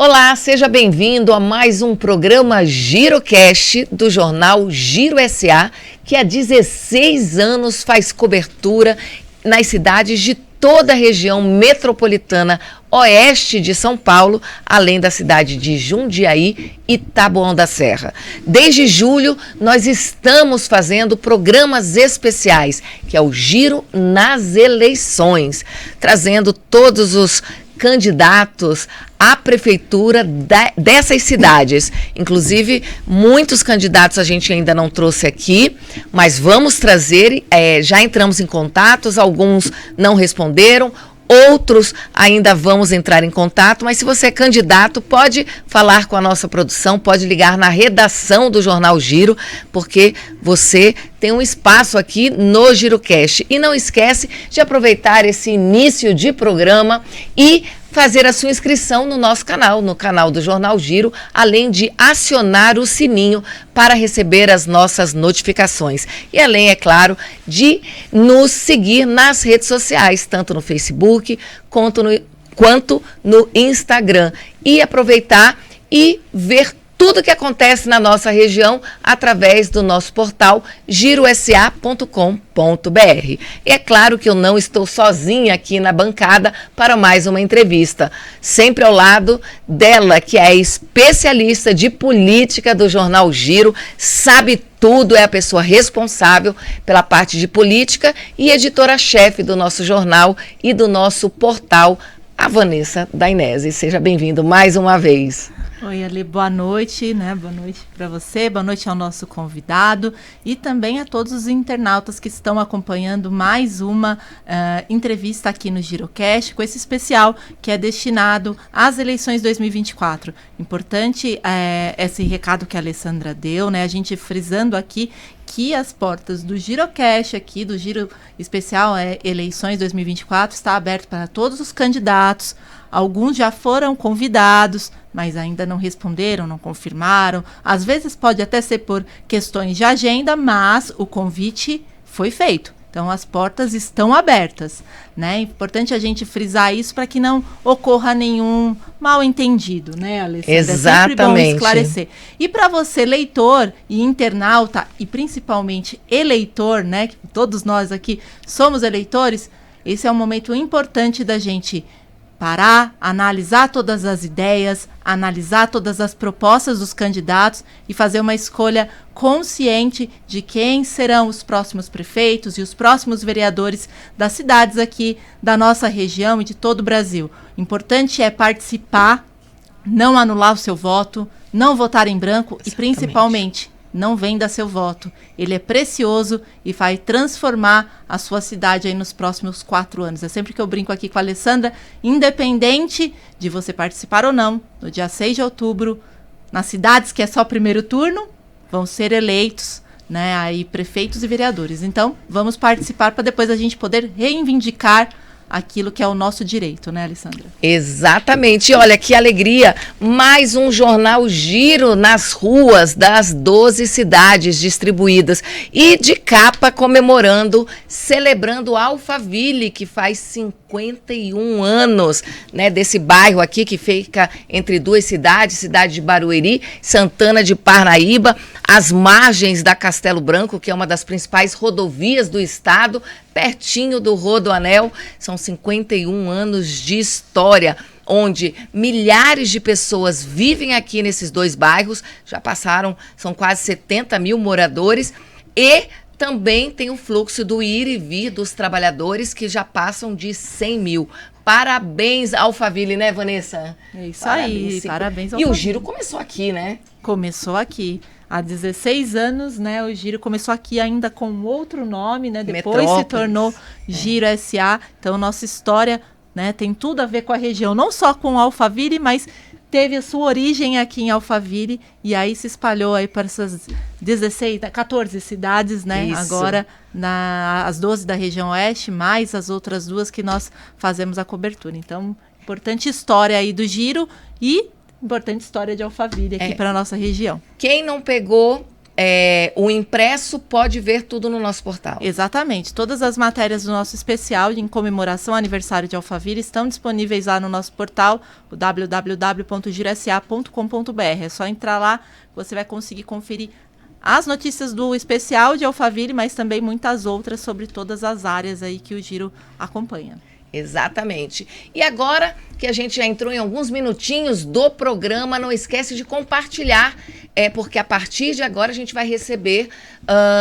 Olá, seja bem-vindo a mais um programa GiroCast do jornal Giro SA, que há 16 anos faz cobertura nas cidades de toda a região metropolitana oeste de São Paulo, além da cidade de Jundiaí e Taboão da Serra. Desde julho, nós estamos fazendo programas especiais, que é o Giro nas Eleições, trazendo todos os candidatos à prefeitura dessas cidades. Inclusive, muitos candidatos a gente ainda não trouxe aqui, mas vamos trazer, já entramos em contatos, alguns não responderam, outros ainda vamos entrar em contato, mas se você é candidato, pode falar com a nossa produção, pode ligar na redação do Jornal Giro, porque você tem um espaço aqui no GiroCast. E não esquece de aproveitar esse início de programa e fazer a sua inscrição no nosso canal, no canal do Jornal Giro, além de acionar o sininho para receber as nossas notificações. E além, é claro, de nos seguir nas redes sociais, tanto no Facebook quanto no Instagram. E aproveitar e ver tudo o que acontece na nossa região através do nosso portal girosa.com.br. E é claro que eu não estou sozinha aqui na bancada para mais uma entrevista. Sempre ao lado dela, que é especialista de política do Jornal Giro, sabe tudo, é a pessoa responsável pela parte de política e editora-chefe do nosso jornal e do nosso portal, a Vanessa Dainese. Seja bem-vindo mais uma vez. Oi, Ale, boa noite, né? Boa noite para você, boa noite ao nosso convidado e também a todos os internautas que estão acompanhando mais uma entrevista aqui no GiroCast, com esse especial que é destinado às eleições 2024. Importante esse recado que a Alessandra deu, né? A gente frisando aqui que as portas do GiroCast aqui, do Giro Especial Eleições 2024, está aberto para todos os candidatos. Alguns já foram convidados, mas ainda não responderam, não confirmaram. Às vezes pode até ser por questões de agenda, mas o convite foi feito. Então, as portas estão abertas, né? É importante a gente frisar isso para que não ocorra nenhum mal-entendido, né, Alessandra? Exatamente. É sempre bom esclarecer. E para você, leitor e internauta, e principalmente eleitor, né? Que todos nós aqui somos eleitores, esse é um momento importante da gente parar, analisar todas as ideias, analisar todas as propostas dos candidatos e fazer uma escolha consciente de quem serão os próximos prefeitos e os próximos vereadores das cidades aqui da nossa região e de todo o Brasil. O importante é participar, não anular o seu voto, não votar em branco. Exatamente. E principalmente não venda seu voto. Ele é precioso e vai transformar a sua cidade aí nos próximos 4 anos. É sempre que eu brinco aqui com a Alessandra, independente de você participar ou não, no dia 6 de outubro, nas cidades que é só primeiro turno, vão ser eleitos, né, aí prefeitos e vereadores. Então, vamos participar para depois a gente poder reivindicar aquilo que é o nosso direito, né, Alessandra? Exatamente. Olha, que alegria. Mais um Jornal Giro nas ruas das 12 cidades distribuídas. E de capa comemorando, celebrando Alphaville, que faz 51 anos, né, desse bairro aqui que fica entre duas cidades, cidade de Barueri, Santana de Parnaíba, às margens da Castelo Branco, que é uma das principais rodovias do estado, pertinho do Rodoanel. São 51 anos de história, onde milhares de pessoas vivem aqui nesses dois bairros, já passaram, são quase 70 mil moradores, e também tem o fluxo do ir e vir dos trabalhadores, que já passam de 100 mil. Parabéns, Alphaville, né, Vanessa? É isso aí, parabéns, Alphaville. E o Giro começou aqui, né? Começou aqui. Há 16 anos, né, o Giro começou aqui ainda com outro nome, né, depois Metrópolis. Se tornou Giro SA. Então, nossa história, né, tem tudo a ver com a região, não só com Alphaville, mas teve a sua origem aqui em Alphaville e aí se espalhou aí para essas 14 cidades, né, isso. Agora as 12 da região oeste, mais as outras 2 que nós fazemos a cobertura. Então, importante história aí do Giro e importante história de Alphaville aqui para a nossa região. Quem não pegou o impresso pode ver tudo no nosso portal. Exatamente. Todas as matérias do nosso especial em comemoração ao aniversário de Alphaville estão disponíveis lá no nosso portal, o www.girosa.com.br. É só entrar lá, você vai conseguir conferir as notícias do especial de Alphaville, mas também muitas outras sobre todas as áreas aí que o Giro acompanha. Exatamente. E agora que a gente já entrou em alguns minutinhos do programa, não esquece de compartilhar, porque a partir de agora a gente vai receber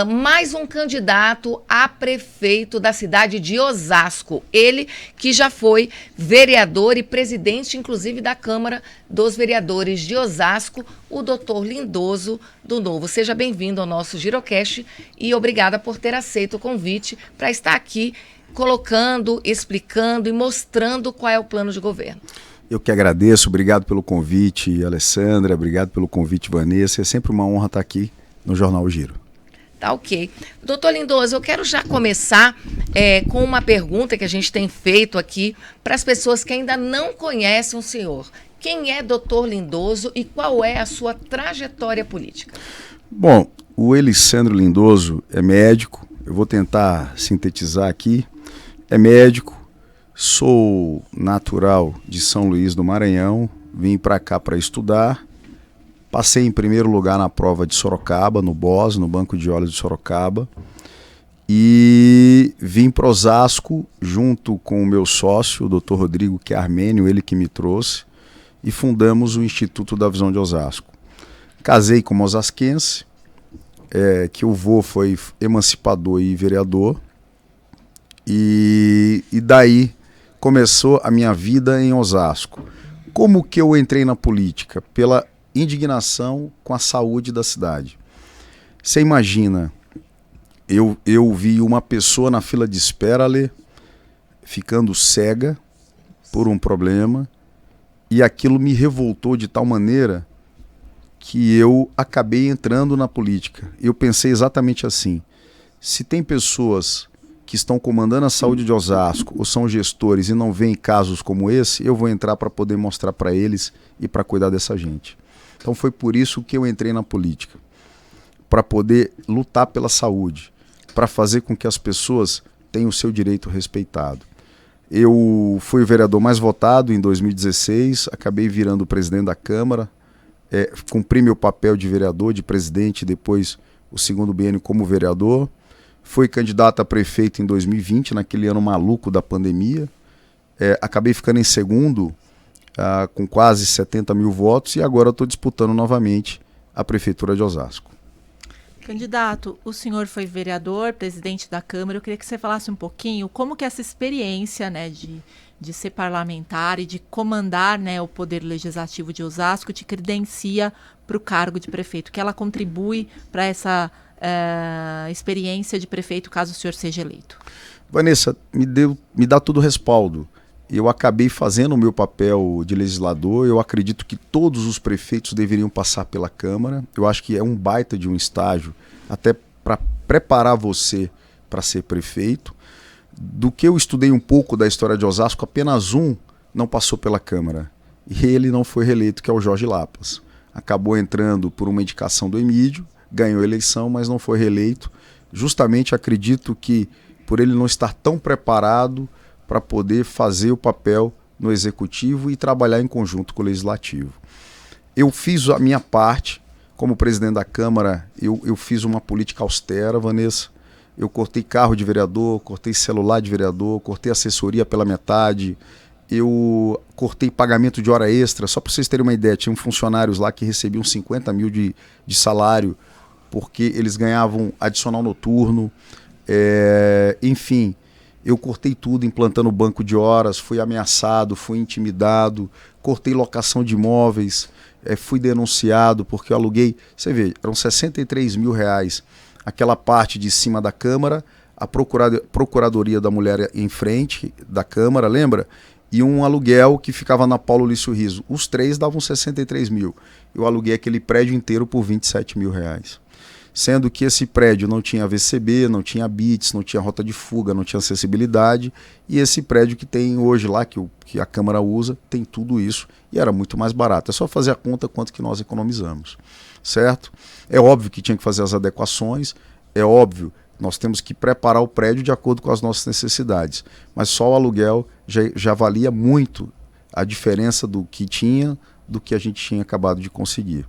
mais um candidato a prefeito da cidade de Osasco. Ele que já foi vereador e presidente, inclusive, da Câmara dos Vereadores de Osasco, o doutor Lindoso do Novo. Seja bem-vindo ao nosso Girocast e obrigada por ter aceito o convite para estar aqui colocando, explicando e mostrando qual é o plano de governo. Eu que agradeço, obrigado pelo convite, Alessandra, obrigado pelo convite, Vanessa. É sempre uma honra estar aqui no Jornal Giro. Tá ok. Doutor Lindoso, eu quero já começar com uma pergunta que a gente tem feito aqui para as pessoas que ainda não conhecem o senhor. Quem é doutor Lindoso e qual é a sua trajetória política? Bom, o Elisandro Lindoso é médico, eu vou tentar sintetizar aqui. É médico, sou natural de São Luís do Maranhão, vim para cá para estudar, passei em primeiro lugar na prova de Sorocaba, no BOS, no Banco de Olhos de Sorocaba, e vim para Osasco junto com o meu sócio, o Dr. Rodrigo, que é armênio, ele que me trouxe, e fundamos o Instituto da Visão de Osasco. Casei com uma osasquense, que o vô foi emancipador e vereador, e daí começou a minha vida em Osasco. Como que eu entrei na política? Pela indignação com a saúde da cidade. Você imagina, eu vi uma pessoa na fila de espera, ficando cega por um problema, e aquilo me revoltou de tal maneira que eu acabei entrando na política. Eu pensei exatamente assim: se tem pessoas que estão comandando a saúde de Osasco ou são gestores e não veem casos como esse, eu vou entrar para poder mostrar para eles e para cuidar dessa gente. Então foi por isso que eu entrei na política, para poder lutar pela saúde, para fazer com que as pessoas tenham o seu direito respeitado. Eu fui o vereador mais votado em 2016, acabei virando o presidente da Câmara, cumpri meu papel de vereador, de presidente, depois o segundo biênio como vereador. Fui candidato a prefeito em 2020, naquele ano maluco da pandemia. Acabei ficando em segundo, com quase 70 mil votos, e agora estou disputando novamente a prefeitura de Osasco. Candidato, o senhor foi vereador, presidente da Câmara. Eu queria que você falasse um pouquinho como que essa experiência, né, de ser parlamentar e de comandar, né, o Poder Legislativo de Osasco te credencia para o cargo de prefeito, que ela contribui para essa experiência de prefeito caso o senhor seja eleito. Vanessa, me dá todo o respaldo. Eu acabei fazendo o meu papel de legislador. Eu acredito que todos os prefeitos deveriam passar pela Câmara. Eu acho que é um baita de um estágio, até para preparar você para ser prefeito. Do que eu estudei um pouco da história de Osasco, apenas um não passou pela Câmara. E ele não foi reeleito, que é o Jorge Lapas. Acabou entrando por uma indicação do Emídio, ganhou a eleição, mas não foi reeleito. Justamente acredito que por ele não estar tão preparado para poder fazer o papel no Executivo e trabalhar em conjunto com o Legislativo. Eu fiz a minha parte, como presidente da Câmara, eu fiz uma política austera, Vanessa. Eu cortei carro de vereador, cortei celular de vereador, cortei assessoria pela metade, eu cortei pagamento de hora extra. Só para vocês terem uma ideia, tinham funcionários lá que recebiam 50 mil de salário porque eles ganhavam adicional noturno. Enfim, eu cortei tudo, implantando banco de horas, fui ameaçado, fui intimidado, cortei locação de imóveis, fui denunciado porque eu aluguei, você vê, eram 63 mil reais, aquela parte de cima da Câmara, a Procuradoria da Mulher em frente da Câmara, lembra? E um aluguel que ficava na Paulo Lício Riso. Os três davam 63 mil. Eu aluguei aquele prédio inteiro por 27 mil reais. sendo que esse prédio não tinha VCB, não tinha bits, não tinha rota de fuga, não tinha acessibilidade, e esse prédio que tem hoje lá, que a Câmara usa, tem tudo isso, e era muito mais barato. É só fazer a conta quanto que nós economizamos, certo? É óbvio que tinha que fazer as adequações, é óbvio, nós temos que preparar o prédio de acordo com as nossas necessidades, mas só o aluguel já valia muito a diferença do que tinha, do que a gente tinha acabado de conseguir.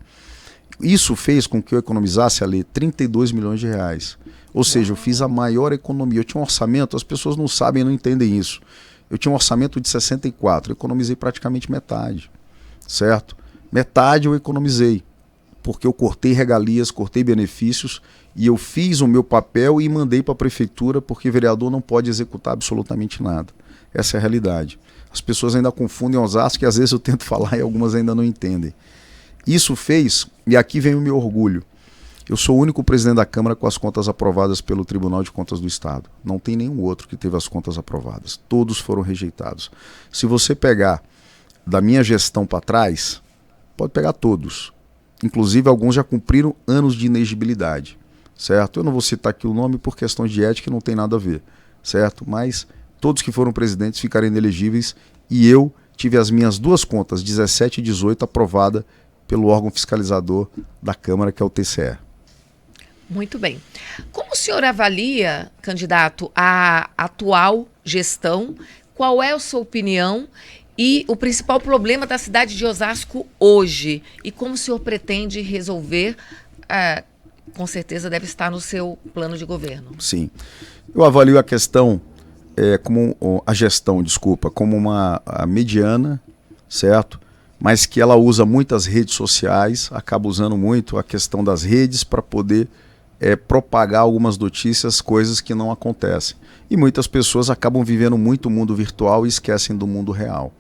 Isso fez com que eu economizasse ali 32 milhões de reais. Ou seja, eu fiz a maior economia. Eu tinha um orçamento, as pessoas não sabem, não entendem isso. Eu tinha um orçamento de 64, eu economizei praticamente metade, certo? Metade eu economizei, porque eu cortei regalias, cortei benefícios, e eu fiz o meu papel e mandei para a prefeitura, porque vereador não pode executar absolutamente nada. Essa é a realidade. As pessoas ainda confundem Osasco, e às vezes eu tento falar e algumas ainda não entendem. Isso fez, e aqui vem o meu orgulho, eu sou o único presidente da Câmara com as contas aprovadas pelo Tribunal de Contas do Estado. Não tem nenhum outro que teve as contas aprovadas. Todos foram rejeitados. Se você pegar da minha gestão para trás, pode pegar todos. Inclusive, alguns já cumpriram anos de inegibilidade, certo? Eu não vou citar aqui o nome por questões de ética, não tem nada a ver, certo? Mas todos que foram presidentes ficaram inelegíveis, e eu tive as minhas duas contas, 17 e 18, aprovadas pelo órgão fiscalizador da Câmara, que é o TCE. Muito bem. Como o senhor avalia, candidato, a atual gestão? Qual é a sua opinião e o principal problema da cidade de Osasco hoje? E como o senhor pretende resolver? Com certeza deve estar no seu plano de governo. Sim. Eu avalio a questão, como uma mediana, certo? Mas que ela usa muitas redes sociais, acaba usando muito a questão das redes para poder propagar algumas notícias, coisas que não acontecem. E muitas pessoas acabam vivendo muito o mundo virtual e esquecem do mundo real.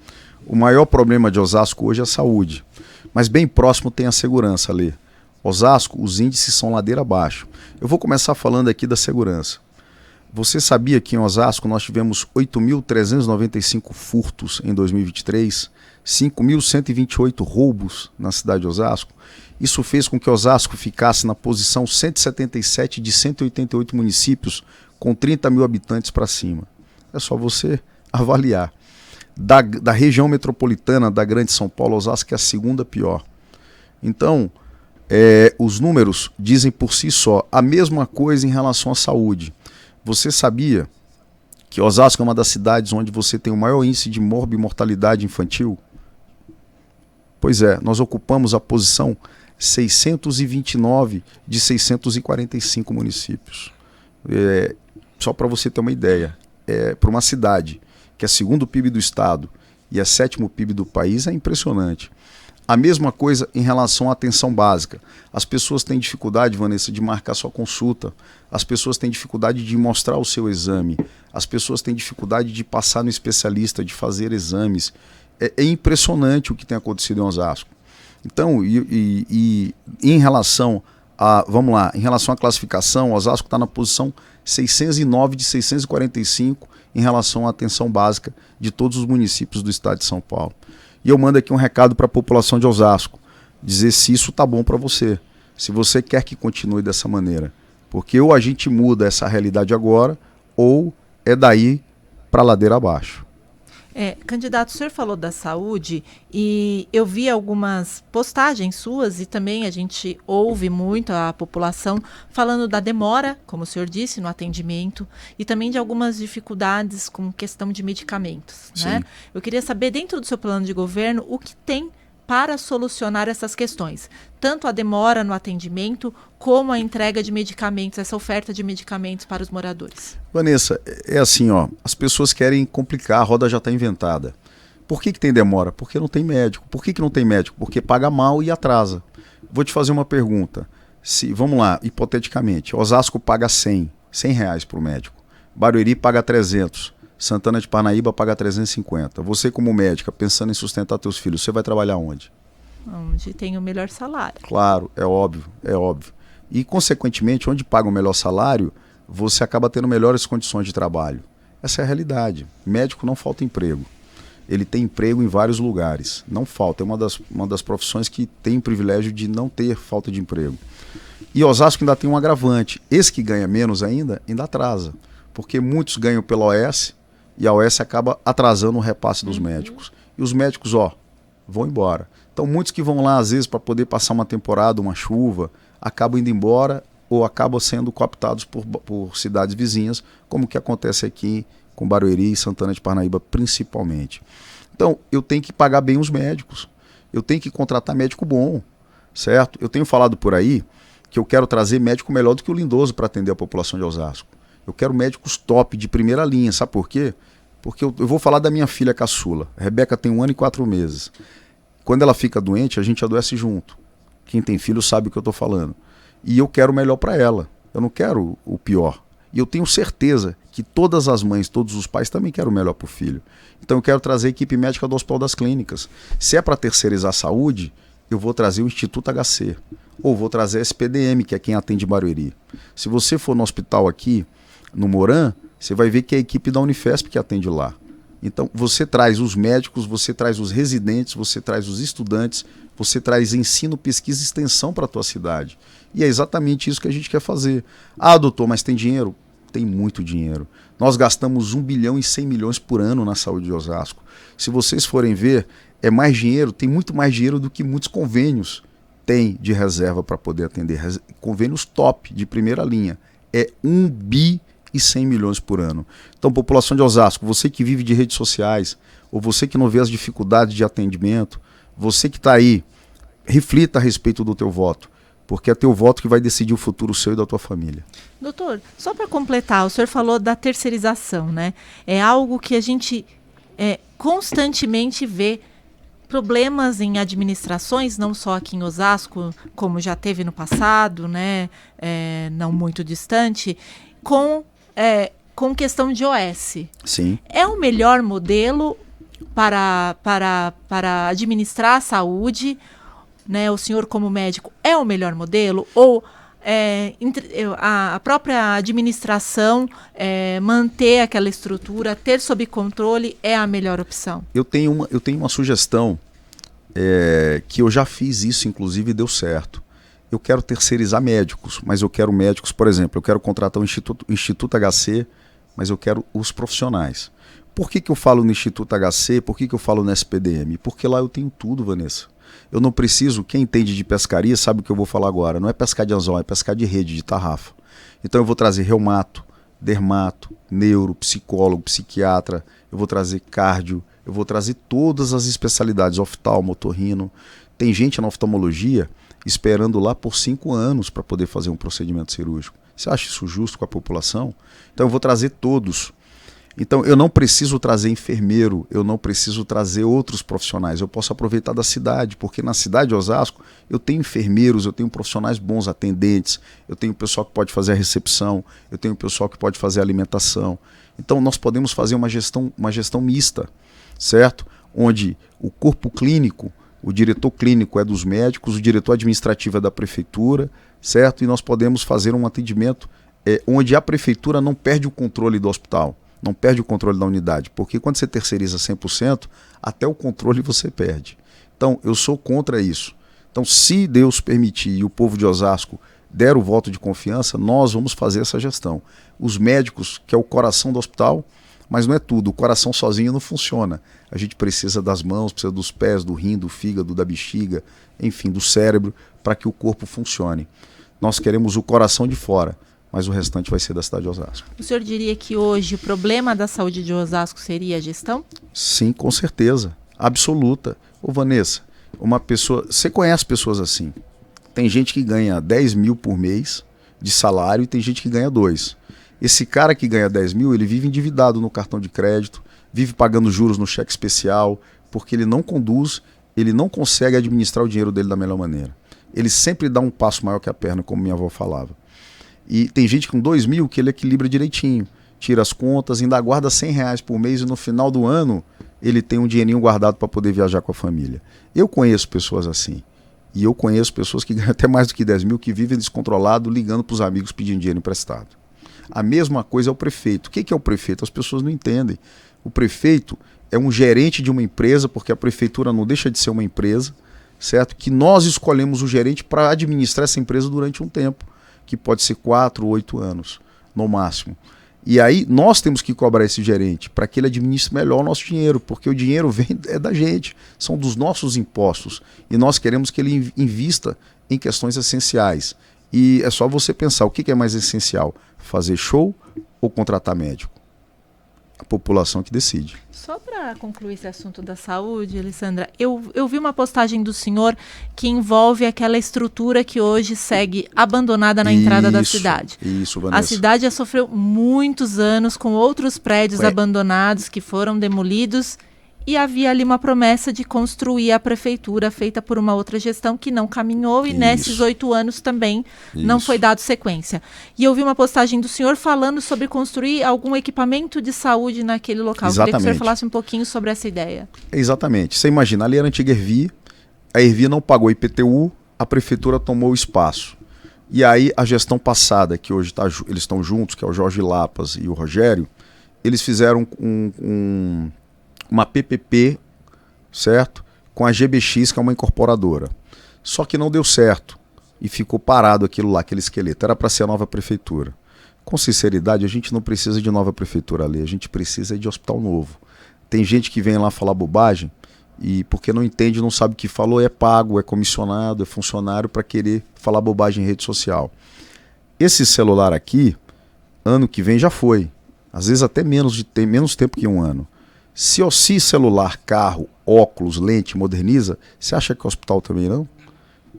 O maior problema de Osasco hoje é a saúde, mas bem próximo tem a segurança ali. Osasco, os índices são ladeira abaixo. Eu vou começar falando aqui da segurança. Você sabia que em Osasco nós tivemos 8.395 furtos em 2023, 5.128 roubos na cidade de Osasco? Isso fez com que Osasco ficasse na posição 177 de 188 municípios com 30 mil habitantes para cima. É só você avaliar. Da região metropolitana da Grande São Paulo, Osasco é a segunda pior. Então, os números dizem por si só. A mesma coisa em relação à saúde. Você sabia que Osasco é uma das cidades onde você tem o maior índice de morbimortalidade infantil? Pois é, nós ocupamos a posição 629 de 645 municípios. Só para você ter uma ideia, para uma cidade que é segundo PIB do estado e é sétimo PIB do país, é impressionante. A mesma coisa em relação à atenção básica. As pessoas têm dificuldade, Vanessa, de marcar sua consulta. As pessoas têm dificuldade de mostrar o seu exame. As pessoas têm dificuldade de passar no especialista, de fazer exames. É impressionante o que tem acontecido em Osasco. Então, em relação em relação à classificação, Osasco está na posição 609 de 645 em relação à atenção básica de todos os municípios do estado de São Paulo. E eu mando aqui um recado para a população de Osasco, dizer se isso está bom para você, se você quer que continue dessa maneira. Porque ou a gente muda essa realidade agora, ou é daí para a ladeira abaixo. Candidato, o senhor falou da saúde e eu vi algumas postagens suas e também a gente ouve muito a população falando da demora, como o senhor disse, no atendimento e também de algumas dificuldades com questão de medicamentos, né? Eu queria saber, dentro do seu plano de governo, o que tem para solucionar essas questões, tanto a demora no atendimento como a entrega de medicamentos, essa oferta de medicamentos para os moradores. Vanessa, é assim, as pessoas querem complicar, a roda já está inventada. Por que tem demora? Porque não tem médico. Por que não tem médico? Porque paga mal e atrasa. Vou te fazer uma pergunta. Vamos lá, hipoteticamente, Osasco paga R$100 para o médico, Barueri paga 300, Santana de Parnaíba paga 350. Você, como médica, pensando em sustentar teus filhos, você vai trabalhar onde? Onde tem o melhor salário. Claro, é óbvio. E, consequentemente, onde paga o melhor salário, você acaba tendo melhores condições de trabalho. Essa é a realidade. Médico não falta emprego. Ele tem emprego em vários lugares. Não falta. É uma das profissões que tem o privilégio de não ter falta de emprego. E Osasco ainda tem um agravante. Esse que ganha menos ainda atrasa. Porque muitos ganham pela OS e a OS acaba atrasando o repasse dos médicos. E os médicos, vão embora. Então muitos que vão lá, às vezes, para poder passar uma temporada, uma chuva, acabam indo embora ou acabam sendo cooptados por cidades vizinhas, como o que acontece aqui com Barueri e Santana de Parnaíba, principalmente. Então, eu tenho que pagar bem os médicos. Eu tenho que contratar médico bom, certo? Eu tenho falado por aí que eu quero trazer médico melhor do que o Lindoso para atender a população de Osasco. Eu quero médicos top, de primeira linha. Sabe por quê? Porque eu vou falar da minha filha caçula. A Rebeca tem 1 ano e 4 meses. Quando ela fica doente, a gente adoece junto. Quem tem filho sabe o que eu estou falando. E eu quero o melhor para ela. Eu não quero o pior. E eu tenho certeza que todas as mães, todos os pais também querem o melhor para o filho. Então eu quero trazer a equipe médica do Hospital das Clínicas. Se é para terceirizar a saúde, eu vou trazer o Instituto HC. Ou vou trazer a SPDM, que é quem atende Barueri. Se você for no hospital aqui, no Moran, você vai ver que é a equipe da Unifesp que atende lá. Então você traz os médicos, você traz os residentes, você traz os estudantes, você traz ensino, pesquisa e extensão para a tua cidade. E é exatamente isso que a gente quer fazer. Ah, doutor, mas tem dinheiro? Tem muito dinheiro. Nós gastamos 1 bilhão e 100 milhões por ano na saúde de Osasco. Se vocês forem ver, é mais dinheiro, tem muito mais dinheiro do que muitos convênios têm de reserva para poder atender. Convênios top, de primeira linha. É 1 bi e 100 milhões por ano. Então, população de Osasco, você que vive de redes sociais, ou você que não vê as dificuldades de atendimento, você que está aí, reflita a respeito do teu voto, porque é teu voto que vai decidir o futuro seu e da tua família. Doutor, só para completar, o senhor falou da terceirização, né? É algo que a gente constantemente vê problemas em administrações, não só aqui em Osasco, como já teve no passado, né? Não muito distante, com questão de OS. Sim. É o melhor modelo para administrar a saúde, né? O senhor como médico é o melhor modelo? Ou a própria administração manter aquela estrutura, ter sob controle é a melhor opção? Eu tenho uma sugestão que eu já fiz isso, inclusive, e deu certo. Eu quero terceirizar médicos, mas eu quero médicos, por exemplo, eu quero contratar o Instituto HC, mas eu quero os profissionais. Por que eu falo no Instituto HC? Por que eu falo no SPDM? Porque lá eu tenho tudo, Vanessa. Eu não preciso, quem entende de pescaria sabe o que eu vou falar agora. Não é pescar de anzol, é pescar de rede, de tarrafa. Então eu vou trazer reumato, dermato, neuro, psicólogo, psiquiatra, eu vou trazer cardio, eu vou trazer todas as especialidades, oftalmo, otorrino. Tem gente na oftalmologia esperando lá por 5 anos para poder fazer um procedimento cirúrgico. Você acha isso justo com a população? Então eu vou trazer todos. Então eu não preciso trazer enfermeiro, eu não preciso trazer outros profissionais, eu posso aproveitar da cidade, porque na cidade de Osasco eu tenho enfermeiros, eu tenho profissionais bons, atendentes, eu tenho pessoal que pode fazer a recepção, eu tenho pessoal que pode fazer a alimentação. Então nós podemos fazer uma gestão mista, certo? Onde o corpo clínico, o diretor clínico é dos médicos, o diretor administrativo é da prefeitura, certo? E nós podemos fazer um atendimento onde a prefeitura não perde o controle do hospital, não perde o controle da unidade, porque quando você terceiriza 100%, até o controle você perde. Então, eu sou contra isso. Então, se Deus permitir e o povo de Osasco der o voto de confiança, nós vamos fazer essa gestão. Os médicos, que é o coração do hospital, mas não é tudo, o coração sozinho não funciona. A gente precisa das mãos, precisa dos pés, do rim, do fígado, da bexiga, enfim, do cérebro, para que o corpo funcione. Nós queremos o coração de fora, mas o restante vai ser da cidade de Osasco. O senhor diria que hoje o problema da saúde de Osasco seria a gestão? Sim, com certeza, absoluta. Ô Vanessa, uma pessoa, você conhece pessoas assim? Tem gente que ganha 10 mil por mês de salário e tem gente que ganha 2. Esse cara que ganha 10 mil, ele vive endividado no cartão de crédito, vive pagando juros no cheque especial, porque ele não conduz, ele não consegue administrar o dinheiro dele da melhor maneira. Ele sempre dá um passo maior que a perna, como minha avó falava. E tem gente com 2 mil que ele equilibra direitinho, tira as contas, ainda guarda 100 reais por mês e no final do ano ele tem um dinheirinho guardado para poder viajar com a família. Eu conheço pessoas assim. E eu conheço pessoas que ganham até mais do que 10 mil, que vivem descontrolado, ligando para os amigos pedindo dinheiro emprestado. A mesma coisa é o prefeito. O que é o prefeito? As pessoas não entendem. O prefeito é um gerente de uma empresa, porque a prefeitura não deixa de ser uma empresa, certo? Que nós escolhemos o gerente para administrar essa empresa durante um tempo, que pode ser 4 ou 8 anos, no máximo. E aí nós temos que cobrar esse gerente para que ele administre melhor o nosso dinheiro, porque o dinheiro é da gente, são dos nossos impostos. E nós queremos que ele invista em questões essenciais. E é só você pensar, o que é mais essencial? Fazer show ou contratar médico? A população que decide. Só para concluir esse assunto da saúde, Alessandra, eu vi uma postagem do senhor que envolve aquela estrutura que hoje segue abandonada na entrada da cidade. Isso, Vanessa. A cidade já sofreu muitos anos com outros prédios abandonados que foram demolidos e havia ali uma promessa de construir a prefeitura feita por uma outra gestão que não caminhou e nesses 8 anos também não foi dado sequência. E eu vi uma postagem do senhor falando sobre construir algum equipamento de saúde naquele local. Exatamente. Eu queria que o senhor falasse um pouquinho sobre essa ideia. Exatamente. Você imagina, ali era a antiga Ervi, a Ervi não pagou IPTU, a prefeitura tomou o espaço. E aí a gestão passada, que hoje eles estão juntos, que é o Jorge Lapas e o Rogério, eles fizeram uma PPP, certo? Com a GBX, que é uma incorporadora. Só que não deu certo e ficou parado aquilo lá, aquele esqueleto. Era para ser a nova prefeitura. Com sinceridade, a gente não precisa de nova prefeitura ali, a gente precisa de hospital novo. Tem gente que vem lá falar bobagem e porque não entende, não sabe o que falou, é pago, é comissionado, é funcionário para querer falar bobagem em rede social. Esse celular aqui, ano que vem já foi. Às vezes até tem menos tempo que um ano. Se celular, carro, óculos, lente moderniza, você acha que o hospital também não?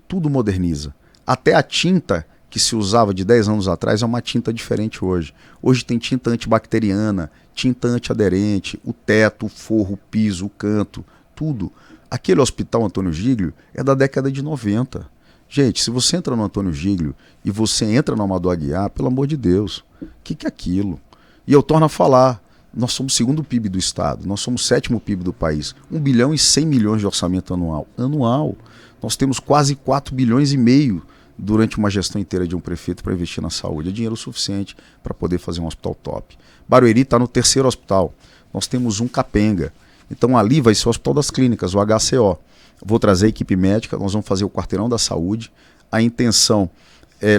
Tudo moderniza. Até a tinta que se usava de 10 anos atrás é uma tinta diferente hoje. Hoje tem tinta antibacteriana, tinta antiaderente, o teto, o forro, o piso, o canto, tudo. Aquele hospital Antônio Giglio é da década de 90. Gente, se você entra no Antônio Giglio e você entra no Amador Aguiar, pelo amor de Deus, o que é aquilo? E eu torno a falar, nós somos o 2º PIB do estado, nós somos o 7º PIB do país, 1 bilhão e 100 milhões de orçamento anual. Nós temos quase 4 bilhões e meio durante uma gestão inteira de um prefeito para investir na saúde. É dinheiro suficiente para poder fazer um hospital top. Barueri está no 3º hospital, nós temos um capenga. Então ali vai ser o Hospital das Clínicas, o HCO. Vou trazer a equipe médica, nós vamos fazer o quarteirão da saúde. A intenção é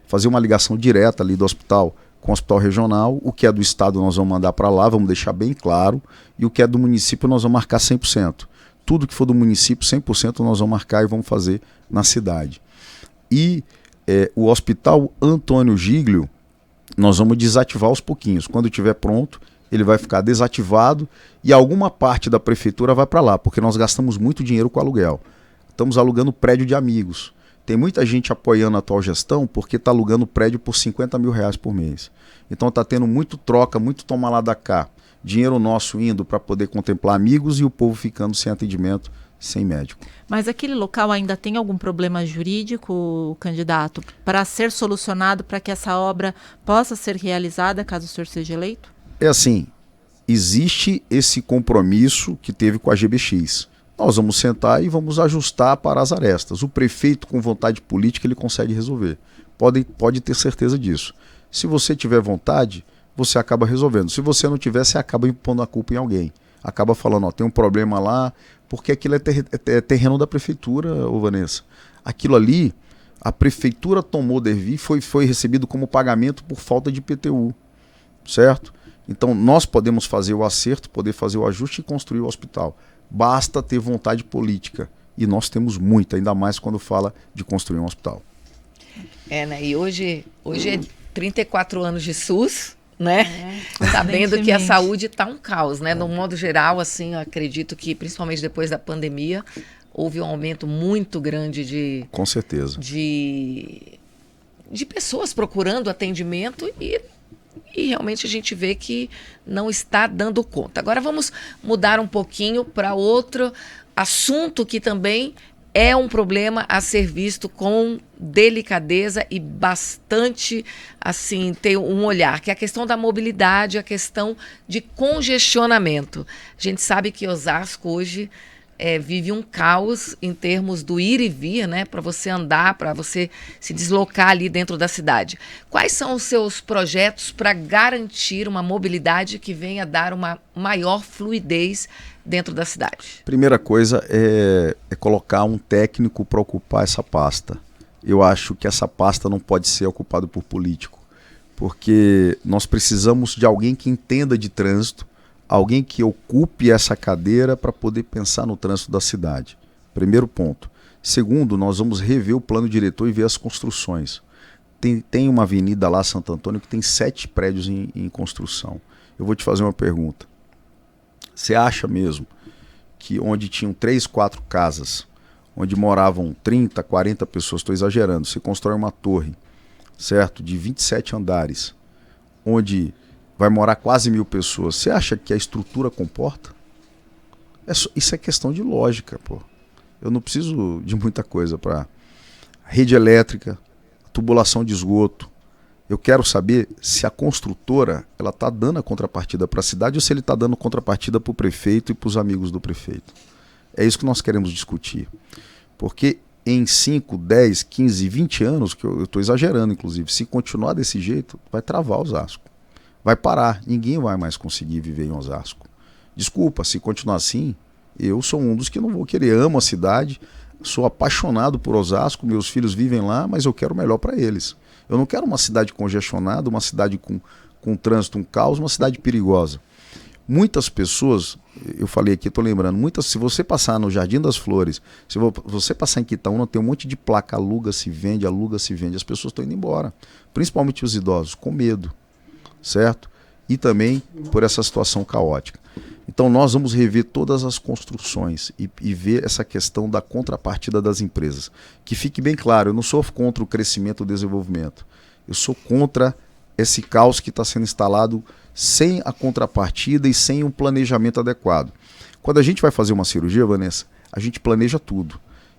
fazer uma ligação direta ali do hospital com o hospital regional. O que é do estado nós vamos mandar para lá, vamos deixar bem claro. E o que é do município nós vamos marcar 100%. Tudo que for do município, 100% nós vamos marcar e vamos fazer na cidade. E o hospital Antônio Giglio, nós vamos desativar aos pouquinhos. Quando estiver pronto, ele vai ficar desativado e alguma parte da prefeitura vai para lá, porque nós gastamos muito dinheiro com aluguel. Estamos alugando prédio de amigos. Tem muita gente apoiando a atual gestão porque está alugando prédio por R$50 mil por mês. Então está tendo muito troca, muito toma lá da cá. Dinheiro nosso indo para poder contemplar amigos e o povo ficando sem atendimento, sem médico. Mas aquele local ainda tem algum problema jurídico, candidato, para ser solucionado para que essa obra possa ser realizada caso o senhor seja eleito? É assim, existe esse compromisso que teve com a GBX. Nós vamos sentar e vamos ajustar para as arestas. O prefeito, com vontade política, ele consegue resolver. Pode ter certeza disso. Se você tiver vontade, você acaba resolvendo. Se você não tiver, você acaba impondo a culpa em alguém. Acaba falando, tem um problema lá, porque aquilo é terreno da prefeitura, Vanessa. Aquilo ali, a prefeitura tomou Dervi, foi recebido como pagamento por falta de IPTU, certo? Então nós podemos fazer o acerto, poder fazer o ajuste e construir o hospital. Basta ter vontade política. E nós temos muita, ainda mais quando fala de construir um hospital. Né? E hoje é 34 anos de SUS, né? Sabendo que a saúde está um caos, né? No modo geral, assim, eu acredito que, principalmente depois da pandemia, houve um aumento muito grande de... Com certeza. De pessoas procurando atendimento e realmente a gente vê que não está dando conta. Agora vamos mudar um pouquinho para outro assunto que também é um problema a ser visto com delicadeza e bastante, assim, ter um olhar, que é a questão da mobilidade, a questão de congestionamento. A gente sabe que Osasco hoje vive um caos em termos do ir e vir, né? Para você andar, para você se deslocar ali dentro da cidade. Quais são os seus projetos para garantir uma mobilidade que venha dar uma maior fluidez dentro da cidade? Primeira coisa é colocar um técnico para ocupar essa pasta. Eu acho que essa pasta não pode ser ocupada por político, porque nós precisamos de alguém que entenda de trânsito, alguém que ocupe essa cadeira para poder pensar no trânsito da cidade. Primeiro ponto. Segundo, nós vamos rever o plano diretor e ver as construções. Tem uma avenida lá, Santo Antônio, que tem 7 prédios em construção. Eu vou te fazer uma pergunta. Você acha mesmo que onde tinham 3, 4 casas, onde moravam 30, 40 pessoas, estou exagerando, você constrói uma torre, certo, de 27 andares, onde vai morar quase 1.000 pessoas, você acha que a estrutura comporta? Isso é questão de lógica, pô. Eu não preciso de muita coisa para rede elétrica, tubulação de esgoto. Eu quero saber se a construtora ela está dando a contrapartida para a cidade ou se ele está dando contrapartida para o prefeito e para os amigos do prefeito. É isso que nós queremos discutir. Porque em 5, 10, 15, 20 anos, que eu estou exagerando inclusive, se continuar desse jeito, vai travar Osasco. Vai parar, ninguém vai mais conseguir viver em Osasco. Desculpa, se continuar assim, eu sou um dos que não vou querer. Amo a cidade, sou apaixonado por Osasco, meus filhos vivem lá, mas eu quero o melhor para eles. Eu não quero uma cidade congestionada, uma cidade com trânsito, um caos, uma cidade perigosa. Muitas pessoas, eu falei aqui, estou lembrando, se você passar no Jardim das Flores, se você passar em Quitaúna, tem um monte de placa, aluga-se, vende, as pessoas estão indo embora, principalmente os idosos, com medo, certo? E também por essa situação caótica. Então nós vamos rever todas as construções e ver essa questão da contrapartida das empresas. Que fique bem claro, eu não sou contra o crescimento e o desenvolvimento, eu sou contra esse caos que está sendo instalado sem a contrapartida e sem um planejamento adequado. Quando a gente vai fazer uma cirurgia, Vanessa, a gente planeja tudo.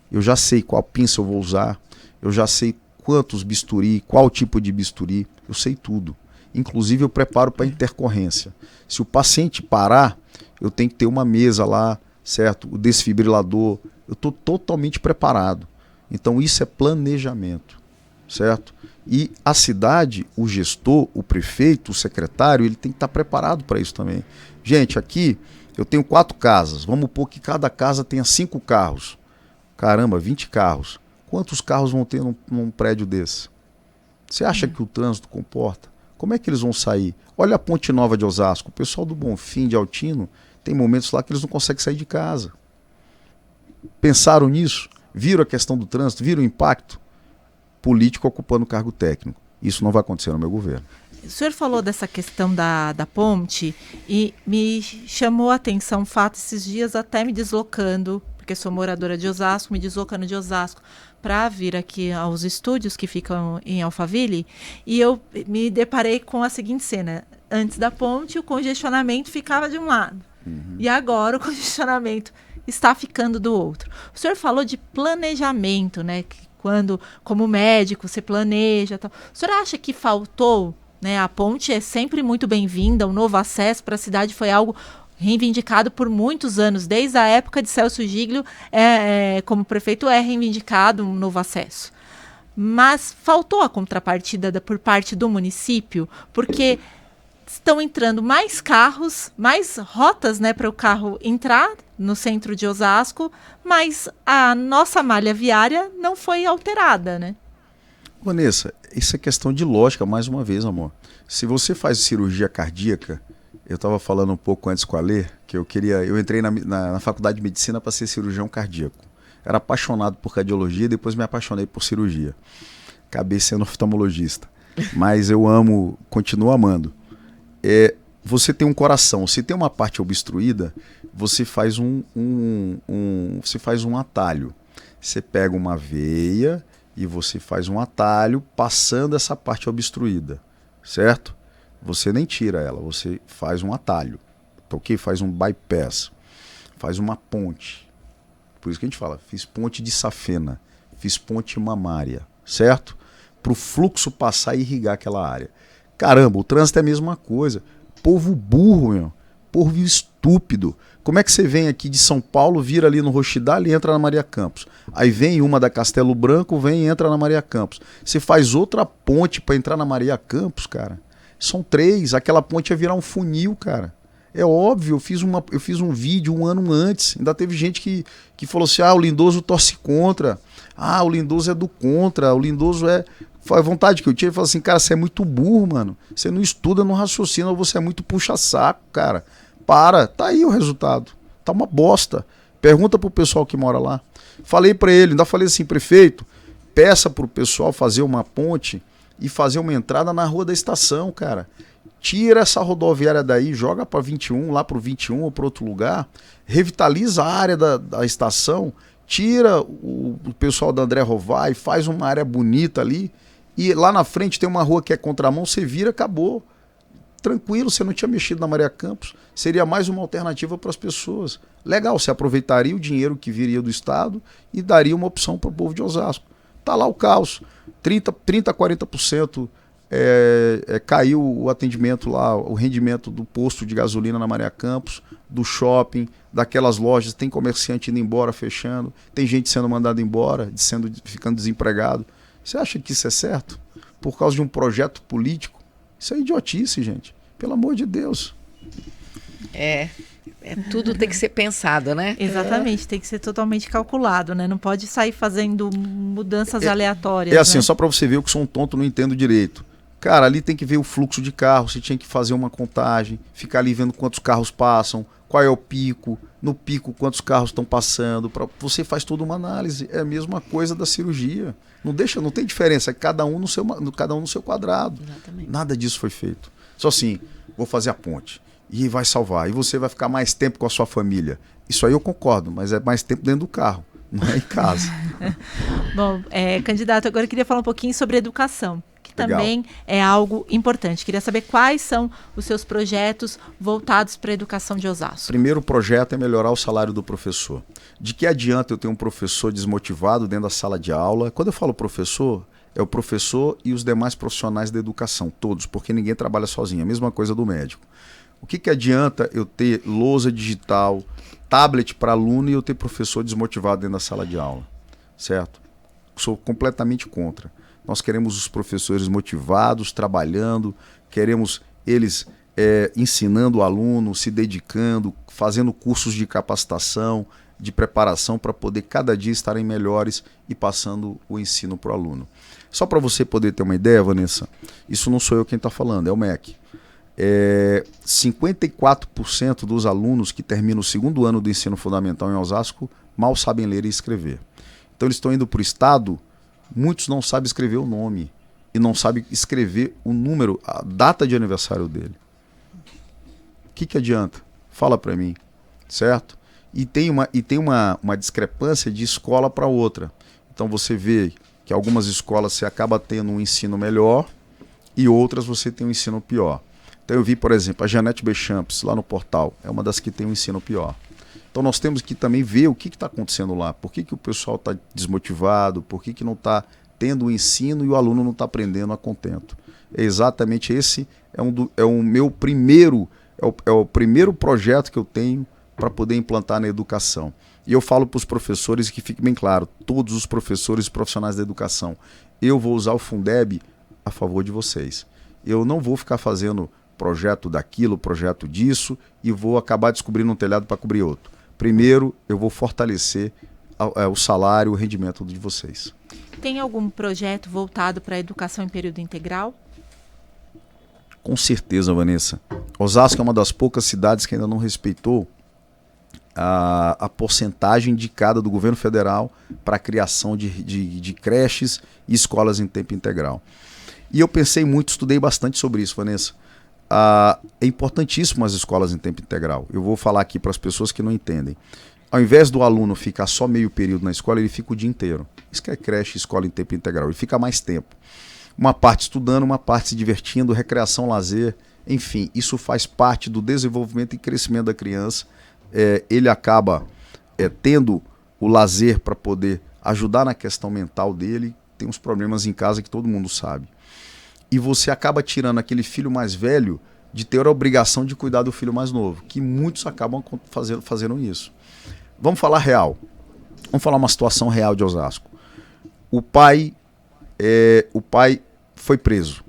Eu já sei qual pinça eu vou usar, eu já sei quantos bisturi, qual tipo de bisturi, eu sei tudo. Inclusive eu preparo para intercorrência. Se o paciente parar, eu tenho que ter uma mesa lá, certo? O desfibrilador, eu estou totalmente preparado. Então isso é planejamento, certo? E a cidade, o gestor, o prefeito, o secretário, ele tem que estar preparado para isso também. Gente, aqui eu tenho 4 casas, vamos supor que cada casa tenha 5 carros. Caramba, 20 carros. Quantos carros vão ter num prédio desse? Você acha que o trânsito comporta? Como é que eles vão sair? Olha a Ponte Nova de Osasco, o pessoal do Bonfim, de Altino, tem momentos lá que eles não conseguem sair de casa. Pensaram nisso? Viram a questão do trânsito? Viram o impacto? Político ocupando cargo técnico. Isso não vai acontecer no meu governo. O senhor falou dessa questão da ponte e me chamou a atenção o fato esses dias até me deslocando, porque sou moradora de Osasco, me deslocando de Osasco para vir aqui aos estúdios que ficam em Alphaville, e eu me deparei com a seguinte cena. Antes da ponte, o congestionamento ficava de um lado. E agora o congestionamento está ficando do outro. O senhor falou de planejamento, né? Que quando, como médico, você planeja. Tal. O senhor acha que faltou, né? A ponte é sempre muito bem-vinda, o novo acesso para a cidade foi algo reivindicado por muitos anos, desde a época de Celso Giglio, como prefeito é reivindicado um novo acesso. Mas faltou a contrapartida por parte do município, porque estão entrando mais carros, mais rotas, né, para o carro entrar no centro de Osasco, mas a nossa malha viária não foi alterada, né? Vanessa, isso é questão de lógica, mais uma vez, amor. Se você faz cirurgia cardíaca, eu estava falando um pouco antes com a Lê, que eu entrei na faculdade de medicina para ser cirurgião cardíaco. Era apaixonado por cardiologia, depois me apaixonei por cirurgia. Acabei sendo oftalmologista, mas eu amo, continuo amando. Você tem um coração, se tem uma parte obstruída, você faz você faz um atalho. Você pega uma veia e você faz um atalho passando essa parte obstruída, certo? Você nem tira ela, você faz um atalho, ok? Faz um bypass, faz uma ponte. Por isso que a gente fala, fiz ponte de safena, fiz ponte mamária, certo? Para o fluxo passar e irrigar aquela área. Caramba, o trânsito é a mesma coisa. Povo burro, meu. Povo estúpido. Como é que você vem aqui de São Paulo, vira ali no Rochidale e entra na Maria Campos? Aí vem uma da Castelo Branco, vem e entra na Maria Campos. Você faz outra ponte para entrar na Maria Campos, cara. São 3, aquela ponte ia virar um funil, cara. É óbvio, eu fiz um vídeo um ano antes, ainda teve gente que falou assim, o Lindoso torce contra, o Lindoso é do contra, o Lindoso é... Foi a vontade que eu tinha, ele falou assim, cara, você é muito burro, mano, você não estuda, não raciocina, você é muito puxa-saco, cara, tá aí o resultado, tá uma bosta, pergunta pro pessoal que mora lá. Falei pra ele, ainda falei assim, prefeito, peça pro pessoal fazer uma ponte e fazer uma entrada na Rua da Estação, cara. Tira essa rodoviária daí, joga para 21, lá pro 21 ou para outro lugar, revitaliza a área da estação, tira o pessoal da André Rovai, faz uma área bonita ali, e lá na frente tem uma rua que é contramão, você vira, acabou. Tranquilo, você não tinha mexido na Maria Campos, seria mais uma alternativa para as pessoas. Legal, você aproveitaria o dinheiro que viria do Estado e daria uma opção para o povo de Osasco. Tá lá o caos, 30 a 40%. Caiu o atendimento lá, o rendimento do posto de gasolina na Maria Campos, do shopping, daquelas lojas, tem comerciante indo embora, fechando, tem gente sendo mandada embora, ficando desempregado. Você acha que isso é certo? Por causa de um projeto político? Isso é idiotice, gente. Pelo amor de Deus. Tudo tem que ser pensado, né? Exatamente, tem que ser totalmente calculado, né? Não pode sair fazendo mudanças aleatórias. É assim, né? Só para você ver, eu que sou um tonto, não entendo direito. Cara, ali tem que ver o fluxo de carros, você tinha que fazer uma contagem, ficar ali vendo quantos carros passam, qual é o pico, no pico quantos carros estão passando, você faz toda uma análise, é a mesma coisa da cirurgia. Não tem diferença, é cada um no seu quadrado. Exatamente. Nada disso foi feito. Só assim, vou fazer a ponte e vai salvar, e você vai ficar mais tempo com a sua família. Isso aí eu concordo, mas é mais tempo dentro do carro, não é em casa. Bom, candidato, agora eu queria falar um pouquinho sobre educação. Legal. Também é algo importante. Queria saber quais são os seus projetos voltados para a educação de Osasco. Primeiro projeto é melhorar o salário do professor. De que adianta eu ter um professor desmotivado dentro da sala de aula? Quando eu falo professor, é o professor e os demais profissionais da educação, todos, porque ninguém trabalha sozinho. A mesma coisa do médico. O que adianta eu ter lousa digital, tablet para aluno e eu ter professor desmotivado dentro da sala de aula? Certo? Sou completamente contra. Nós queremos os professores motivados, trabalhando, queremos eles ensinando o aluno, se dedicando, fazendo cursos de capacitação, de preparação para poder cada dia estarem melhores e passando o ensino para o aluno. Só para você poder ter uma ideia, Vanessa, isso não sou eu quem está falando, é o MEC. 54% dos alunos que terminam o segundo ano do ensino fundamental em Osasco mal sabem ler e escrever. Então eles estão indo para o Estado. Muitos não sabem escrever o nome e não sabem escrever o número, a data de aniversário dele. O que adianta? Fala para mim, certo? E tem uma discrepância de escola para outra. Então você vê que algumas escolas você acaba tendo um ensino melhor e outras você tem um ensino pior. Então eu vi, por exemplo, a Janete Bechamps lá no portal, é uma das que tem um ensino pior. Então nós temos que também ver o que está acontecendo lá. Por que o pessoal está desmotivado? Por que não está tendo o ensino e o aluno não está aprendendo a contento? É exatamente esse o primeiro projeto que eu tenho para poder implantar na educação. E eu falo para os professores, que fique bem claro, todos os professores e profissionais da educação, eu vou usar o Fundeb a favor de vocês. Eu não vou ficar fazendo projeto daquilo, projeto disso, e vou acabar descobrindo um telhado para cobrir outro. Primeiro, eu vou fortalecer o salário, o rendimento de vocês. Tem algum projeto voltado para a educação em período integral? Com certeza, Vanessa. Osasco é uma das poucas cidades que ainda não respeitou a porcentagem indicada do governo federal para a criação de creches e escolas em tempo integral. E eu pensei muito, estudei bastante sobre isso, Vanessa. É importantíssimo as escolas em tempo integral. Eu vou falar aqui para as pessoas que não entendem. Ao invés do aluno ficar só meio período na escola, ele fica o dia inteiro. Isso que é creche, escola em tempo integral. Ele fica mais tempo. Uma parte estudando, uma parte se divertindo, recreação, lazer. Enfim, isso faz parte do desenvolvimento e crescimento da criança. Ele acaba tendo o lazer para poder ajudar na questão mental dele. Tem uns problemas em casa que todo mundo sabe. E você acaba tirando aquele filho mais velho de ter a obrigação de cuidar do filho mais novo, que muitos acabam fazendo isso. Vamos falar real. Vamos falar uma situação real de Osasco. O pai foi preso.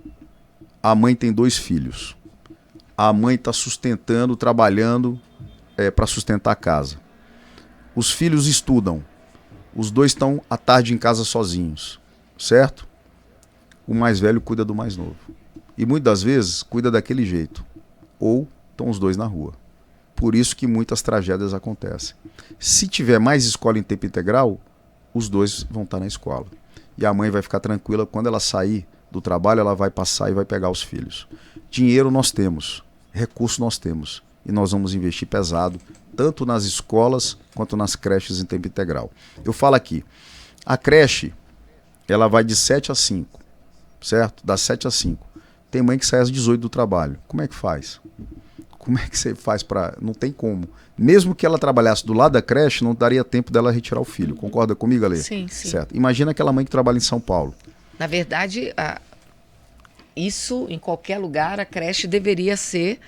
A mãe tem 2 filhos. A mãe está sustentando, trabalhando para sustentar a casa. Os filhos estudam. Os 2 estão à tarde em casa sozinhos, certo? O mais velho cuida do mais novo. E muitas vezes cuida daquele jeito. Ou estão os 2 na rua. Por isso que muitas tragédias acontecem. Se tiver mais escola em tempo integral, os 2 vão estar na escola. E a mãe vai ficar tranquila, quando ela sair do trabalho, ela vai passar e vai pegar os filhos. Dinheiro nós temos, recursos nós temos. E nós vamos investir pesado, tanto nas escolas quanto nas creches em tempo integral. Eu falo aqui, a creche, ela vai de 7 às 5, certo? Das 7 às 5. Tem mãe que sai às 18 do trabalho. Como é que faz? Como é que você faz para... Não tem como. Mesmo que ela trabalhasse do lado da creche, não daria tempo dela retirar o filho. Concorda comigo, Ale? Sim, sim. Certo. Imagina aquela mãe que trabalha em São Paulo. Na verdade, isso em qualquer lugar, a creche deveria ser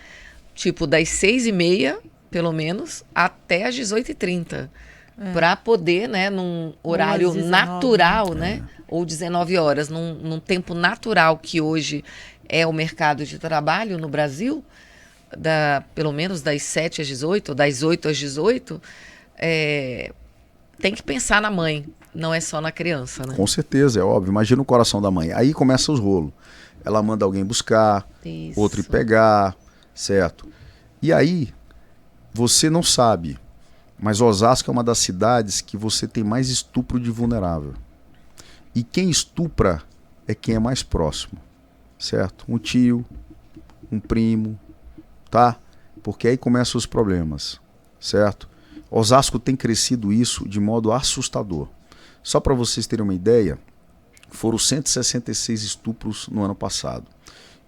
tipo das 6h30, pelo menos, até às 18h30. Para poder, né, num horário 19, natural, né? Ou 19 horas, num tempo natural que hoje é o mercado de trabalho no Brasil, pelo menos das 7 às 18, ou das 8 às 18, tem que pensar na mãe, não é só na criança, né? Com certeza, é óbvio. Imagina o coração da mãe. Aí começa os rolos. Ela manda alguém buscar, Isso. outro ir pegar, certo? E aí, você não sabe, mas Osasco é uma das cidades que você tem mais estupro de vulnerável. E quem estupra é quem é mais próximo, certo? Um tio, um primo, tá? Porque aí começam os problemas, certo? Osasco tem crescido isso de modo assustador. Só para vocês terem uma ideia, foram 166 estupros no ano passado.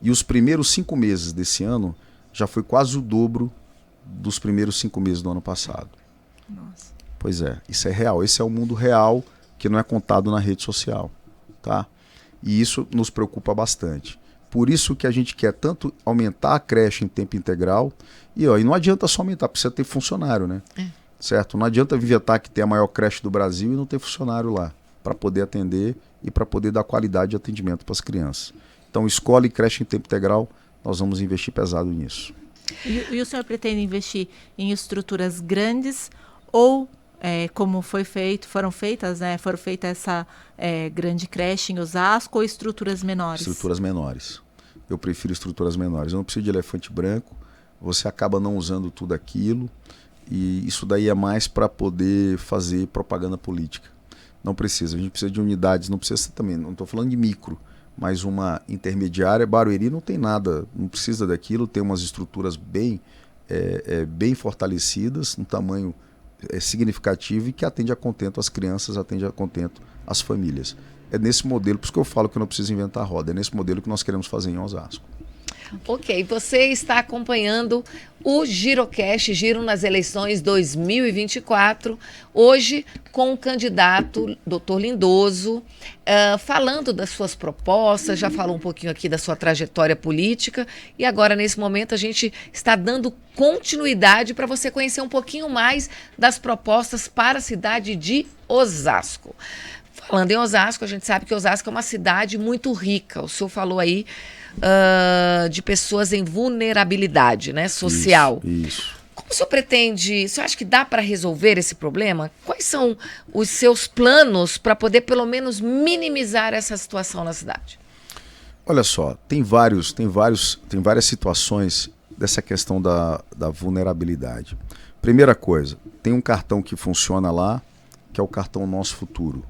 E os primeiros 5 meses desse ano já foi quase o dobro dos primeiros 5 meses do ano passado. Nossa. Pois é, isso é real. Esse é o mundo real que não é contado na rede social, tá? E isso nos preocupa bastante. Por isso que a gente quer tanto aumentar a creche em tempo integral e não adianta só aumentar, precisa ter funcionário, né? Certo? Não adianta inventar que tem a maior creche do Brasil e não ter funcionário lá para poder atender e para poder dar qualidade de atendimento para as crianças. Então, escola e creche em tempo integral, nós vamos investir pesado nisso. E o senhor pretende investir em estruturas grandes ou, como foram feitas essa grande creche em Osasco, ou estruturas menores? Estruturas menores. Eu prefiro estruturas menores. Eu não preciso de elefante branco, você acaba não usando tudo aquilo, e isso daí é mais para poder fazer propaganda política. Não precisa, a gente precisa de unidades, não precisa ser também, não estou falando de micro, mas uma intermediária. Barueri não tem nada, não precisa daquilo, tem umas estruturas bem fortalecidas, um tamanho significativo e que atende a contento as crianças, atende a contento as famílias. É nesse modelo, por isso que eu falo que eu não preciso inventar a roda, é nesse modelo que nós queremos fazer em Osasco. Ok, você está acompanhando o Girocast, Giro nas eleições 2024, hoje com o candidato Dr. Lindoso, falando das suas propostas, já falou um pouquinho aqui da sua trajetória política, e agora nesse momento a gente está dando continuidade para você conhecer um pouquinho mais das propostas para a cidade de Osasco. Falando em Osasco, a gente sabe que Osasco é uma cidade muito rica, o senhor falou aí de pessoas em vulnerabilidade, né, social. Isso. Como o senhor pretende, o senhor acha que dá para resolver esse problema? Quais são os seus planos para poder pelo menos minimizar essa situação na cidade? Olha só, tem várias situações dessa questão da vulnerabilidade. Primeira coisa, tem um cartão que funciona lá, que é o cartão Nosso Futuro,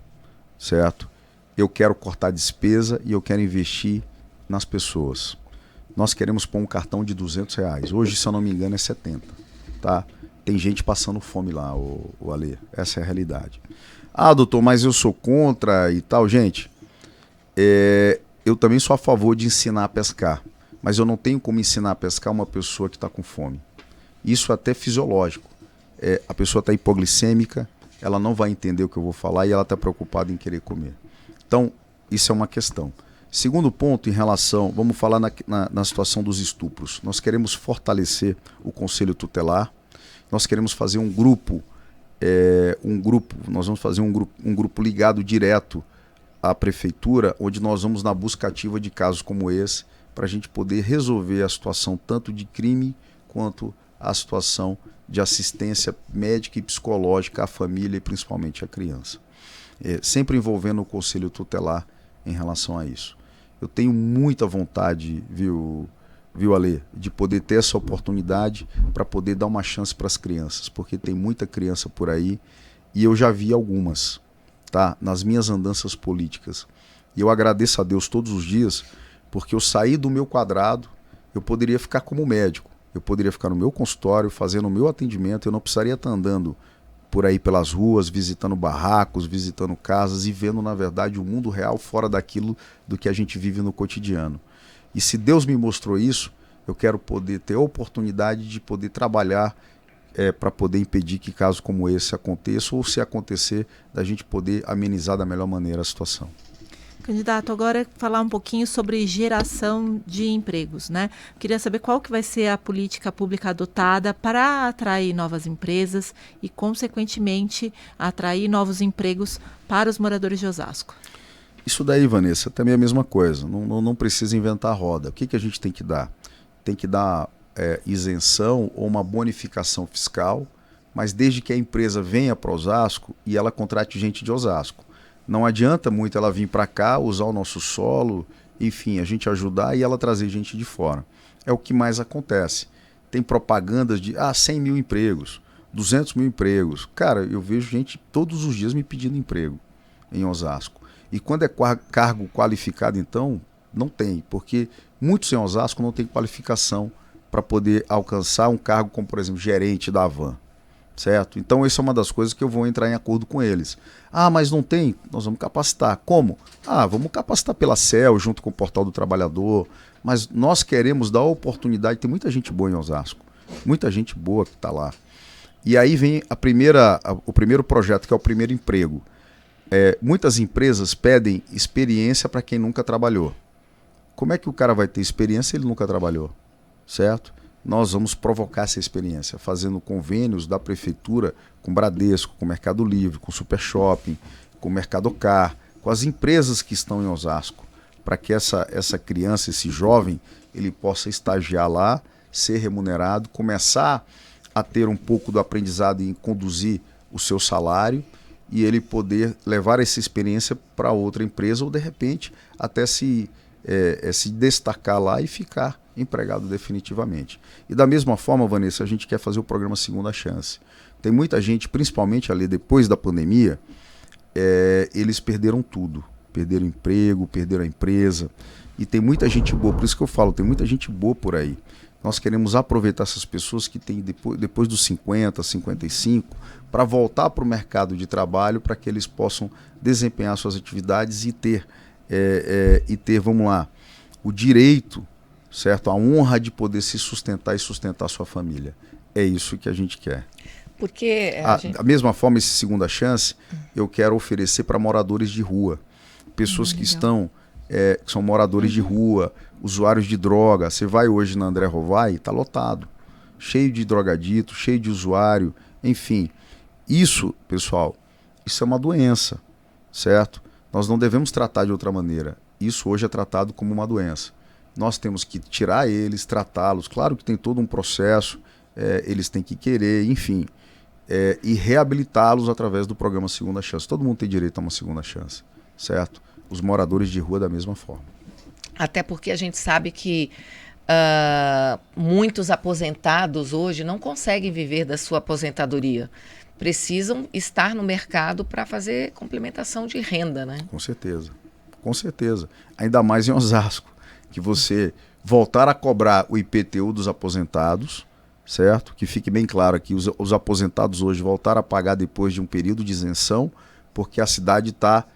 certo? Eu quero cortar despesa e eu quero investir nas pessoas. Nós queremos pôr um cartão de R$200. Hoje, se eu não me engano, é 70. Tá? Tem gente passando fome lá, o Ale. Essa é a realidade. Ah, doutor, mas eu sou contra e tal. Gente, eu também sou a favor de ensinar a pescar. Mas eu não tenho como ensinar a pescar uma pessoa que está com fome. Isso é até fisiológico. A pessoa está hipoglicêmica, ela não vai entender o que eu vou falar e ela está preocupada em querer comer. Então, isso é uma questão. Segundo ponto, em relação, vamos falar na situação dos estupros. Nós queremos fortalecer o Conselho Tutelar, nós queremos fazer um grupo, nós vamos fazer um grupo ligado direto à prefeitura, onde nós vamos na busca ativa de casos como esse, para a gente poder resolver a situação tanto de crime quanto a situação de assistência médica e psicológica à família e principalmente à criança. Sempre envolvendo o Conselho Tutelar em relação a isso. Eu tenho muita vontade, viu, Ale, de poder ter essa oportunidade para poder dar uma chance para as crianças, porque tem muita criança por aí e eu já vi algumas, tá, nas minhas andanças políticas. E eu agradeço a Deus todos os dias, porque eu saí do meu quadrado, eu poderia ficar como médico, eu poderia ficar no meu consultório, fazendo o meu atendimento, eu não precisaria estar andando por aí pelas ruas, visitando barracos, visitando casas e vendo, na verdade, o mundo real fora daquilo do que a gente vive no cotidiano. E se Deus me mostrou isso, eu quero poder ter a oportunidade de poder trabalhar para poder impedir que casos como esse aconteçam, ou se acontecer, da gente poder amenizar da melhor maneira a situação. Candidato, agora falar um pouquinho sobre geração de empregos, né? Queria saber qual que vai ser a política pública adotada para atrair novas empresas e, consequentemente, atrair novos empregos para os moradores de Osasco. Isso daí, Vanessa, também é a mesma coisa. Não precisa inventar a roda. O que a gente tem que dar? Tem que dar isenção ou uma bonificação fiscal, mas desde que a empresa venha para Osasco e ela contrate gente de Osasco. Não adianta muito ela vir para cá, usar o nosso solo, enfim, a gente ajudar e ela trazer gente de fora. É o que mais acontece. Tem propagandas de 100 mil empregos, 200 mil empregos. Cara, eu vejo gente todos os dias me pedindo emprego em Osasco. E quando é cargo qualificado, então, não tem, porque muitos em Osasco não têm qualificação para poder alcançar um cargo como, por exemplo, gerente da Havan. Certo? Então, isso é uma das coisas que eu vou entrar em acordo com eles. Mas não tem? Nós vamos capacitar. Como? Vamos capacitar pela CEL, junto com o Portal do Trabalhador. Mas nós queremos dar oportunidade. Tem muita gente boa em Osasco. Muita gente boa que está lá. E aí vem o primeiro projeto, que é o primeiro emprego. Muitas empresas pedem experiência para quem nunca trabalhou. Como é que o cara vai ter experiência se ele nunca trabalhou? Certo? Nós vamos provocar essa experiência, fazendo convênios da prefeitura com Bradesco, com Mercado Livre, com Super Shopping, com Mercadocar, com as empresas que estão em Osasco, para que essa criança, esse jovem, ele possa estagiar lá, ser remunerado, começar a ter um pouco do aprendizado em conduzir o seu salário e ele poder levar essa experiência para outra empresa ou, de repente, até se destacar lá e ficar empregado definitivamente. E da mesma forma, Vanessa, a gente quer fazer o programa Segunda Chance. Tem muita gente, principalmente ali depois da pandemia, eles perderam tudo. Perderam emprego, perderam a empresa. E tem muita gente boa, por isso que eu falo, tem muita gente boa por aí. Nós queremos aproveitar essas pessoas que têm depois dos 50, 55, para voltar para o mercado de trabalho, para que eles possam desempenhar suas atividades e ter, vamos lá, o direito, certo? A honra de poder se sustentar e sustentar a sua família. É isso que a gente quer. Porque da mesma forma, esse Segunda Chance, eu quero oferecer para moradores de rua. Pessoas que são moradores de rua, usuários de droga. Você vai hoje na André Rovai, está lotado. Cheio de drogadito, cheio de usuário, enfim. Isso, pessoal, isso é uma doença, certo? Nós não devemos tratar de outra maneira. Isso hoje é tratado como uma doença. Nós temos que tirar eles, tratá-los. Claro que tem todo um processo, eles têm que querer, enfim. E reabilitá-los através do programa Segunda Chance. Todo mundo tem direito a uma segunda chance, certo? Os moradores de rua da mesma forma. Até porque a gente sabe que muitos aposentados hoje não conseguem viver da sua aposentadoria. Precisam estar no mercado para fazer complementação de renda, né? Com certeza, com certeza. Ainda mais em Osasco, que você voltar a cobrar o IPTU dos aposentados, certo? Que fique bem claro aqui, os aposentados hoje voltaram a pagar depois de um período de isenção, porque a cidade está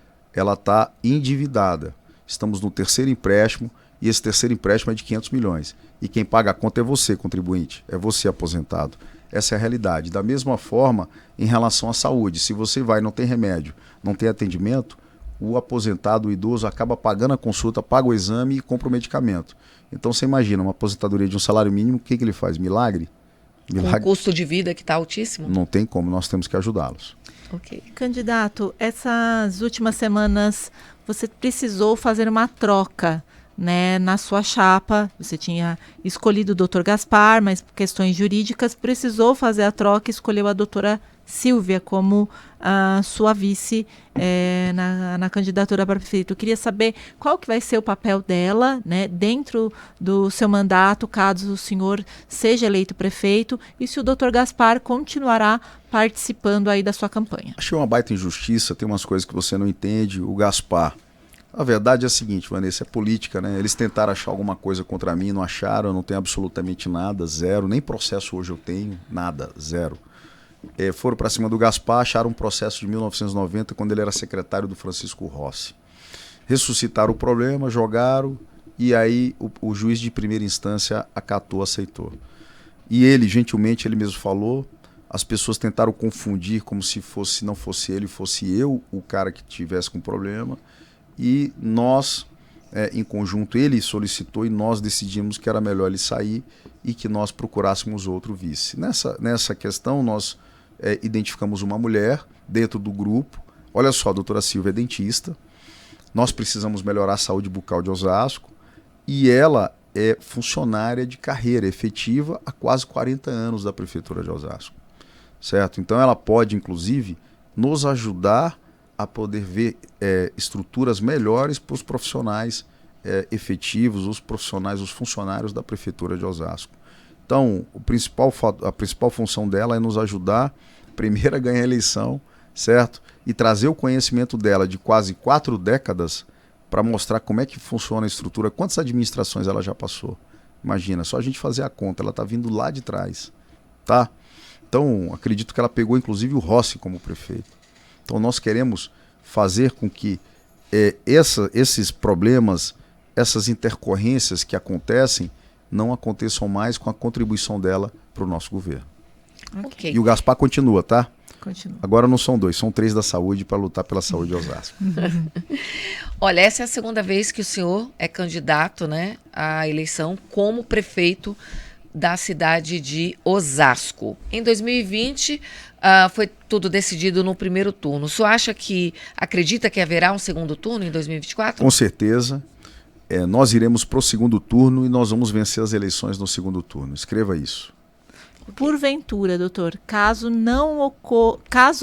endividada. Estamos no terceiro empréstimo e esse terceiro empréstimo é de 500 milhões. E quem paga a conta é você, contribuinte, é você, aposentado. Essa é a realidade. Da mesma forma, em relação à saúde, se você vai e não tem remédio, não tem atendimento, o aposentado, o idoso, acaba pagando a consulta, paga o exame e compra o medicamento. Então você imagina, uma aposentadoria de um salário mínimo, o que ele faz? Milagre? Com o custo de vida que está altíssimo? Não tem como, nós temos que ajudá-los. Ok. Candidato, essas últimas semanas você precisou fazer uma troca, né, na sua chapa. Você tinha escolhido o Dr. Gaspar, mas por questões jurídicas precisou fazer a troca e escolheu a doutora Silvia como a sua vice na candidatura para prefeito. Eu queria saber qual que vai ser o papel dela, né, dentro do seu mandato, caso o senhor seja eleito prefeito, e se o Dr. Gaspar continuará participando aí da sua campanha. Achei uma baita injustiça, tem umas coisas que você não entende. O Gaspar, a verdade é a seguinte, Vanessa, é política, né? Eles tentaram achar alguma coisa contra mim, não acharam, eu não tenho absolutamente nada, zero, nem processo hoje eu tenho, nada, zero. Foram para cima do Gaspar, acharam um processo de 1990, quando ele era secretário do Francisco Rossi. Ressuscitaram o problema, jogaram, e aí o juiz de primeira instância acatou, aceitou. E ele, gentilmente, ele mesmo falou, as pessoas tentaram confundir como se não fosse ele, fosse eu o cara que tivesse com problema, e nós, em conjunto, ele solicitou e nós decidimos que era melhor ele sair e que nós procurássemos outro vice. Nessa questão, nós identificamos uma mulher dentro do grupo. Olha só, a doutora Silvia é dentista, nós precisamos melhorar a saúde bucal de Osasco e ela é funcionária de carreira efetiva há quase 40 anos da Prefeitura de Osasco, certo? Então ela pode, inclusive, nos ajudar a poder ver estruturas melhores para os profissionais efetivos, os profissionais, os funcionários da Prefeitura de Osasco. Então, a principal função dela é nos ajudar, primeiro, a ganhar a eleição, certo? E trazer o conhecimento dela de quase 4 décadas para mostrar como é que funciona a estrutura, quantas administrações ela já passou. Imagina, só a gente fazer a conta, ela está vindo lá de trás, tá? Então, acredito que ela pegou, inclusive, o Rossi como prefeito. Então, nós queremos fazer com que esses problemas, essas intercorrências que acontecem, não aconteçam mais com a contribuição dela para o nosso governo. Ok. E o Gaspar continua, tá? Continua. Agora não são 2, são 3 da saúde para lutar pela saúde de Osasco. Olha, essa é a segunda vez que o senhor é candidato, né, à eleição como prefeito da cidade de Osasco. Em 2020, foi tudo decidido no primeiro turno. O senhor acredita que haverá um segundo turno em 2024? Com certeza. Nós iremos para o segundo turno e nós vamos vencer as eleições no segundo turno. Escreva isso. Porventura, doutor, caso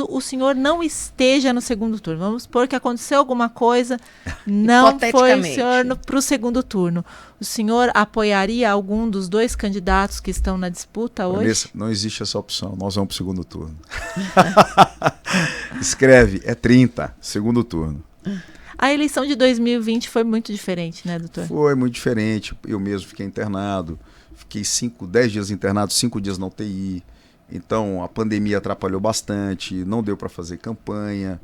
o senhor não esteja no segundo turno, vamos supor que aconteceu alguma coisa, não foi o senhor para o segundo turno, o senhor apoiaria algum dos 2 candidatos que estão na disputa hoje? Vanessa, não existe essa opção, nós vamos para o segundo turno. Escreve, 30, segundo turno. A eleição de 2020 foi muito diferente, né, doutor? Foi muito diferente. Eu mesmo fiquei internado, fiquei 10 dias internado, 5 dias na UTI. Então a pandemia atrapalhou bastante, não deu para fazer campanha.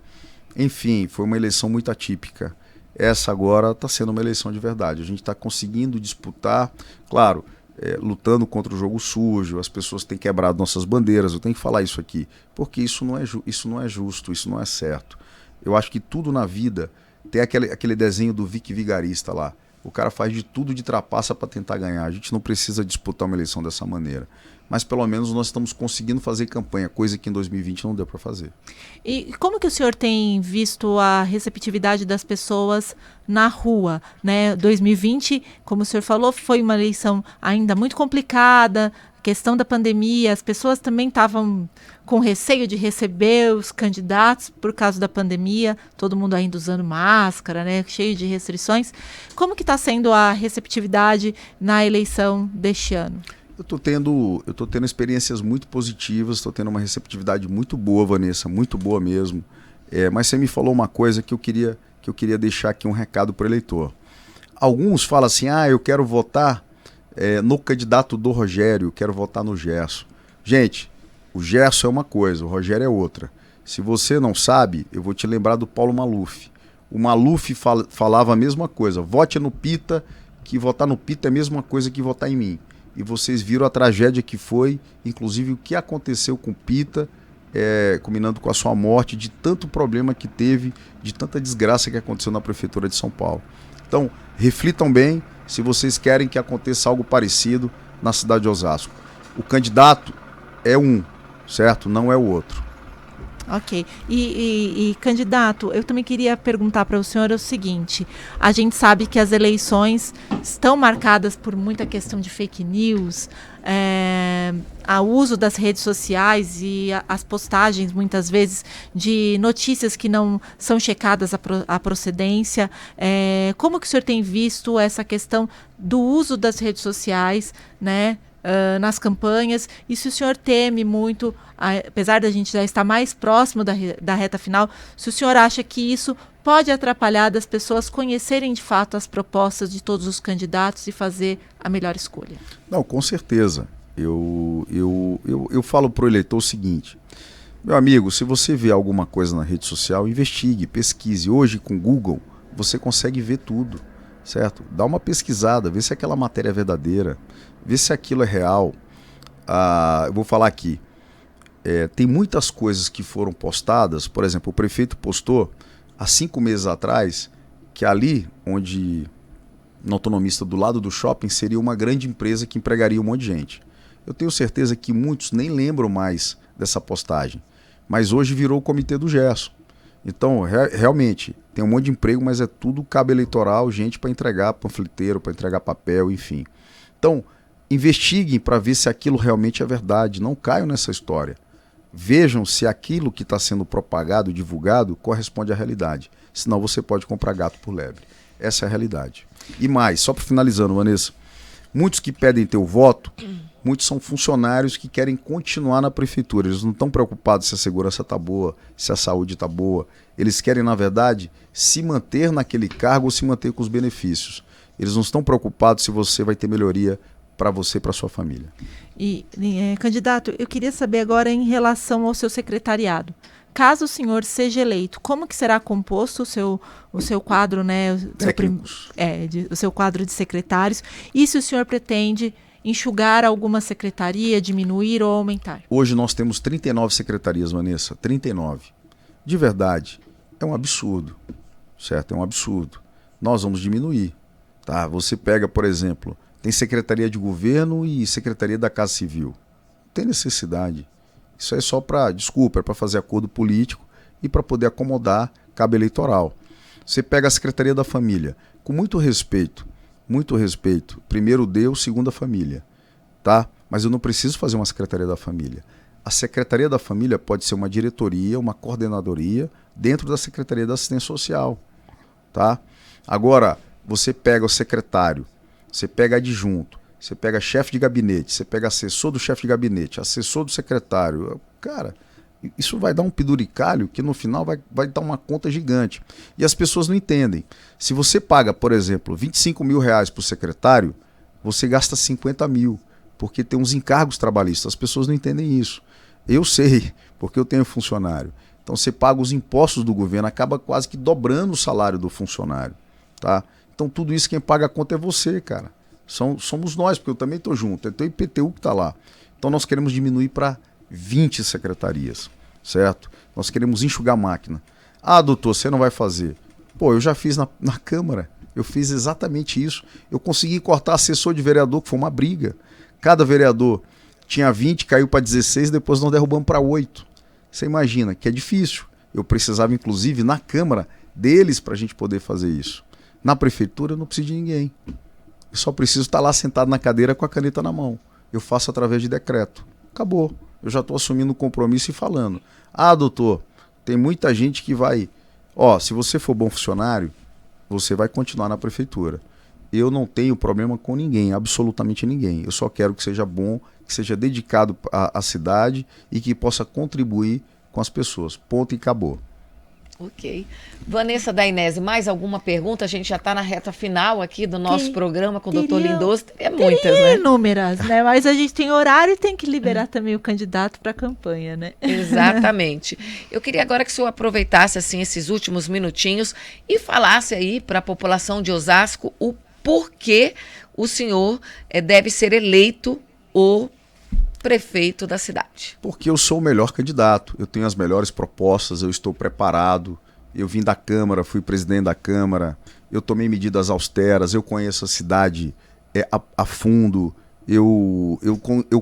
Enfim, foi uma eleição muito atípica. Essa agora está sendo uma eleição de verdade. A gente está conseguindo disputar, claro, lutando contra o jogo sujo, as pessoas têm quebrado nossas bandeiras, eu tenho que falar isso aqui, porque isso não é justo, isso não é certo. Eu acho que tudo na vida... Tem aquele desenho do Vic Vigarista lá. O cara faz de tudo de trapaça para tentar ganhar. A gente não precisa disputar uma eleição dessa maneira. Mas pelo menos nós estamos conseguindo fazer campanha, coisa que em 2020 não deu para fazer. E como que o senhor tem visto a receptividade das pessoas na rua, né? 2020, como o senhor falou, foi uma eleição ainda muito complicada, questão da pandemia, as pessoas também estavam com receio de receber os candidatos por causa da pandemia, todo mundo ainda usando máscara, né, cheio de restrições. Como que está sendo a receptividade na eleição deste ano? Eu tô tendo experiências muito positivas, estou tendo uma receptividade muito boa, Vanessa, muito boa mesmo. Mas você me falou uma coisa que eu queria deixar aqui um recado para o eleitor. Alguns falam assim, eu quero votar no candidato do Rogério, quero votar no Gerson. Gente, o Gerson é uma coisa, o Rogério é outra. Se você não sabe, eu vou te lembrar do Paulo Maluf. O Maluf falava a mesma coisa, vote no Pita, que votar no Pita é a mesma coisa que votar em mim. E vocês viram a tragédia que foi, inclusive o que aconteceu com o Pita, combinando com a sua morte, de tanto problema que teve, de tanta desgraça que aconteceu na Prefeitura de São Paulo. Então, reflitam bem se vocês querem que aconteça algo parecido na cidade de Osasco. O candidato é um, certo? Não é o outro. Ok. E candidato, eu também queria perguntar para o senhor o seguinte: a gente sabe que as eleições estão marcadas por muita questão de fake news, o uso das redes sociais e as postagens, muitas vezes, de notícias que não são checadas a procedência. Como que o senhor tem visto essa questão do uso das redes sociais, né? Nas campanhas, e se o senhor teme muito, apesar da gente já estar mais próximo da reta final, se o senhor acha que isso pode atrapalhar das pessoas conhecerem de fato as propostas de todos os candidatos e fazer a melhor escolha? Não, com certeza. Eu falo para o eleitor o seguinte: meu amigo, se você vê alguma coisa na rede social, investigue, pesquise. Hoje com o Google você consegue ver tudo, certo? Dá uma pesquisada, vê se aquela matéria é verdadeira, vê se aquilo é real. Eu vou falar aqui, tem muitas coisas que foram postadas. Por exemplo, o prefeito postou há 5 meses atrás que ali onde, na Autonomista, do lado do shopping, seria uma grande empresa que empregaria um monte de gente. Eu tenho certeza que muitos nem lembram mais dessa postagem, mas hoje virou o comitê do Gerson. Então, realmente, tem um monte de emprego, mas é tudo cabo eleitoral, gente para entregar panfleteiro, para entregar papel, enfim. Então, investiguem para ver se aquilo realmente é verdade, não caiam nessa história. Vejam se aquilo que está sendo propagado, divulgado, corresponde à realidade. Senão você pode comprar gato por lebre. Essa é a realidade. E mais, só para finalizando, Vanessa, muitos que pedem teu voto, muitos são funcionários que querem continuar na prefeitura. Eles não estão preocupados se a segurança está boa, se a saúde está boa. Eles querem, na verdade, se manter naquele cargo ou se manter com os benefícios. Eles não estão preocupados se você vai ter melhoria para você e para sua família. Candidato, eu queria saber agora em relação ao seu secretariado. Caso o senhor seja eleito, como que será composto o seu quadro, né? O seu quadro de secretários? E se o senhor pretende enxugar alguma secretaria, diminuir ou aumentar? Hoje nós temos 39 secretarias, Vanessa. 39. De verdade, é um absurdo, certo? É um absurdo. Nós vamos diminuir, tá? Você pega, por exemplo, tem Secretaria de Governo e Secretaria da Casa Civil. Não tem necessidade. Isso é só para, é para fazer acordo político e para poder acomodar cabo eleitoral. Você pega a Secretaria da Família, com muito respeito, primeiro Deus, segundo a família, tá? Mas eu não preciso fazer uma Secretaria da Família. A Secretaria da Família pode ser uma diretoria, uma coordenadoria dentro da Secretaria da Assistência Social, tá? Agora, você pega o secretário, você pega adjunto, você pega chefe de gabinete, você pega assessor do chefe de gabinete, assessor do secretário. Cara, isso vai dar um penduricalho que no final vai dar uma conta gigante. E as pessoas não entendem. Se você paga, por exemplo, R$25 mil para o secretário, você gasta 50 mil, porque tem uns encargos trabalhistas. As pessoas não entendem isso. Eu sei, porque eu tenho funcionário. Então você paga os impostos do governo, acaba quase que dobrando o salário do funcionário, tá? Então tudo isso quem paga a conta é você, cara. Somos nós, porque eu também estou junto. É o IPTU que está lá. Então nós queremos diminuir para 20 secretarias, certo? Nós queremos enxugar a máquina. Ah, doutor, você não vai fazer. Pô, eu já fiz na Câmara. Eu fiz exatamente isso. Eu consegui cortar assessor de vereador, que foi uma briga. Cada vereador tinha 20, caiu para 16, depois nós derrubamos para 8. Você imagina que é difícil. Eu precisava, inclusive, na Câmara, deles para a gente poder fazer isso. Na Prefeitura eu não preciso de ninguém. Eu só preciso estar lá sentado na cadeira com a caneta na mão. Eu faço através de decreto. Acabou. Eu já estou assumindo o compromisso e falando. Ah, doutor, tem muita gente que vai... se você for bom funcionário, você vai continuar na prefeitura. Eu não tenho problema com ninguém, absolutamente ninguém. Eu só quero que seja bom, que seja dedicado à cidade e que possa contribuir com as pessoas. Ponto e acabou. Ok. Vanessa Dainese, mais alguma pergunta? A gente já está na reta final aqui do nosso programa com o Dr. Lindoso. Teria muitas, né? Inúmeras, né? Mas a gente tem horário e tem que liberar também o candidato para a campanha, né? Exatamente. Eu queria agora que o senhor aproveitasse assim, esses últimos minutinhos e falasse aí para a população de Osasco o porquê o senhor deve ser eleito o prefeito da cidade? Porque eu sou o melhor candidato, eu tenho as melhores propostas, eu estou preparado, eu vim da Câmara, fui presidente da Câmara, eu tomei medidas austeras, eu conheço a cidade a fundo, eu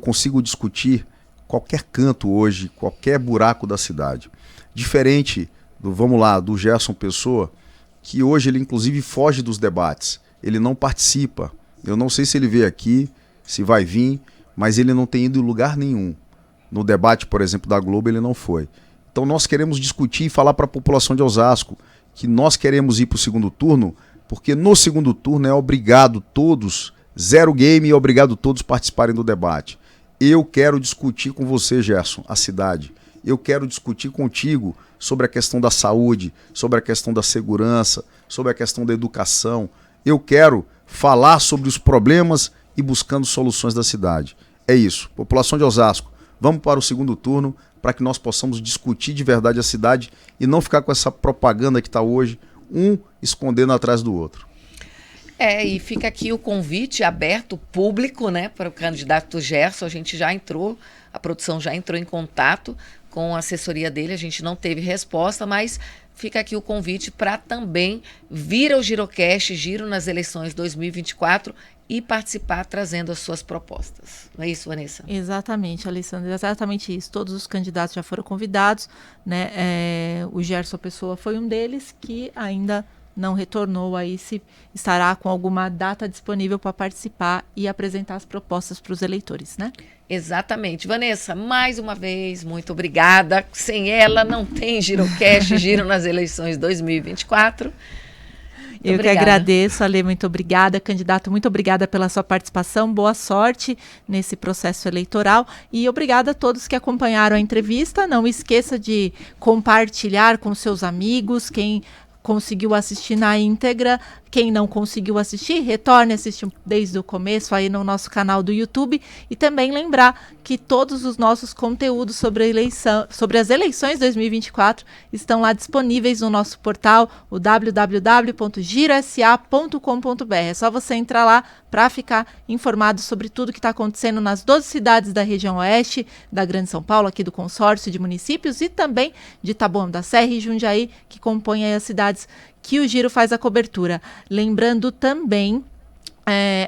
consigo discutir qualquer canto hoje, qualquer buraco da cidade. Diferente do Gerson Pessoa, que hoje ele inclusive foge dos debates, ele não participa. Eu não sei se ele veio aqui, se vai vir, mas ele não tem ido em lugar nenhum. No debate, por exemplo, da Globo, ele não foi. Então nós queremos discutir e falar para a população de Osasco que nós queremos ir para o segundo turno, porque no segundo turno é obrigado todos, zero game, e é obrigado todos participarem do debate. Eu quero discutir com você, Gerson, a cidade. Eu quero discutir contigo sobre a questão da saúde, sobre a questão da segurança, sobre a questão da educação. Eu quero falar sobre os problemas e buscando soluções da cidade. É isso. População de Osasco, vamos para o segundo turno para que nós possamos discutir de verdade a cidade e não ficar com essa propaganda que está hoje, um escondendo atrás do outro. E fica aqui o convite aberto, público, né, para o candidato Gerson. A produção já entrou em contato com a assessoria dele, a gente não teve resposta, mas fica aqui o convite para também vir ao Girocast, Giro nas eleições 2024 e participar trazendo as suas propostas. Não é isso, Vanessa? Exatamente, Alessandra, exatamente isso. Todos os candidatos já foram convidados, né? O Gerson Pessoa foi um deles que ainda não retornou, aí se estará com alguma data disponível para participar e apresentar as propostas para os eleitores, né? Exatamente. Vanessa, mais uma vez, muito obrigada. Sem ela, não tem Girocast, Giro nas eleições 2024. Eu que agradeço, Ale, muito obrigada. Candidato, muito obrigada pela sua participação. Boa sorte nesse processo eleitoral. E obrigada a todos que acompanharam a entrevista. Não esqueça de compartilhar com seus amigos, quem conseguiu assistir na íntegra. Quem não conseguiu assistir, retorne a assistir desde o começo aí no nosso canal do YouTube. E também lembrar que todos os nossos conteúdos sobre as eleições 2024 estão lá disponíveis no nosso portal, o www.girosa.com.br. É só você entrar lá para ficar informado sobre tudo que está acontecendo nas 12 cidades da região oeste, da Grande São Paulo, aqui do consórcio de municípios, e também de Taboão da Serra e Jundiaí, que compõem aí as cidades que o Giro faz a cobertura. Lembrando também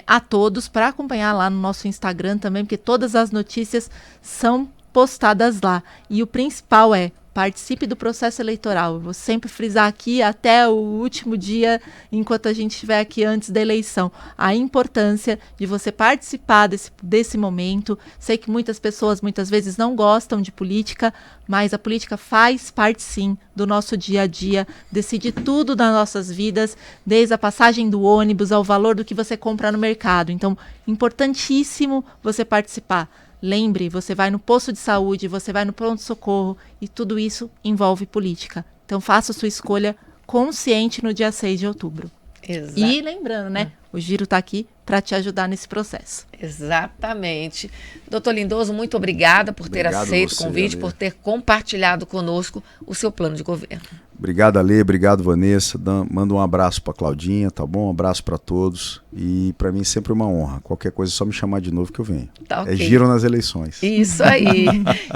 a todos para acompanhar lá no nosso Instagram também, porque todas as notícias são postadas lá. E o principal participe do processo eleitoral. Eu vou sempre frisar aqui até o último dia, enquanto a gente estiver aqui antes da eleição, a importância de você participar desse momento. Sei que muitas pessoas muitas vezes não gostam de política, mas a política faz parte sim do nosso dia a dia, decide tudo das nossas vidas, desde a passagem do ônibus ao valor do que você compra no mercado. Então, importantíssimo você participar. Lembre, você vai no posto de saúde, você vai no pronto-socorro e tudo isso envolve política. Então faça a sua escolha consciente no dia 6 de outubro. Exato. E lembrando, né? O Giro está aqui para te ajudar nesse processo. Exatamente. Doutor Lindoso, muito obrigada por ter aceito o convite, Ale, por ter compartilhado conosco o seu plano de governo. Obrigado, Ale, obrigado, Vanessa. Manda um abraço para Claudinha, tá bom? Um abraço para todos. E para mim sempre uma honra. Qualquer coisa é só me chamar de novo que eu venho. Tá, okay. É Giro nas eleições. Isso aí.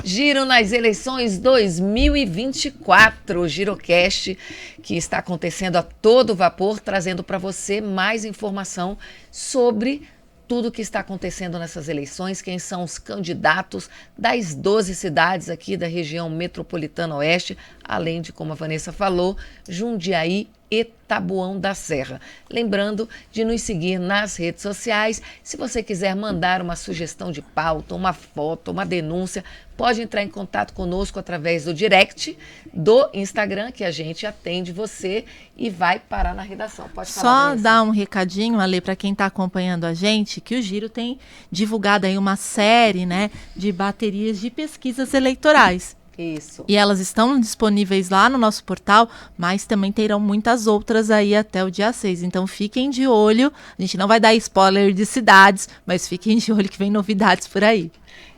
Giro nas eleições 2024. O Girocast que está acontecendo a todo vapor, trazendo para você mais informação sobre tudo o que está acontecendo nessas eleições, quem são os candidatos das 12 cidades aqui da região metropolitana oeste, além de, como a Vanessa falou, Jundiaí e Taboão da Serra. Lembrando de nos seguir nas redes sociais. Se você quiser mandar uma sugestão de pauta, uma foto, uma denúncia, pode entrar em contato conosco através do direct do Instagram, que a gente atende você e vai parar na redação. Pode falar, só Vanessa. Dar um recadinho, Ale, para quem está acompanhando a gente, que o Giro tem divulgado aí uma série, né, de baterias de pesquisas eleitorais. Isso. E elas estão disponíveis lá no nosso portal, mas também terão muitas outras aí até o dia 6. Então fiquem de olho. A gente não vai dar spoiler de cidades, mas fiquem de olho que vem novidades por aí.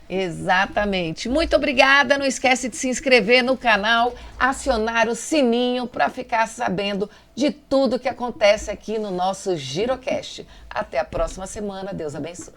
Exatamente. Muito obrigada. Não esquece de se inscrever no canal, acionar o sininho para ficar sabendo de tudo que acontece aqui no nosso Girocast. Até a próxima semana. Deus abençoe.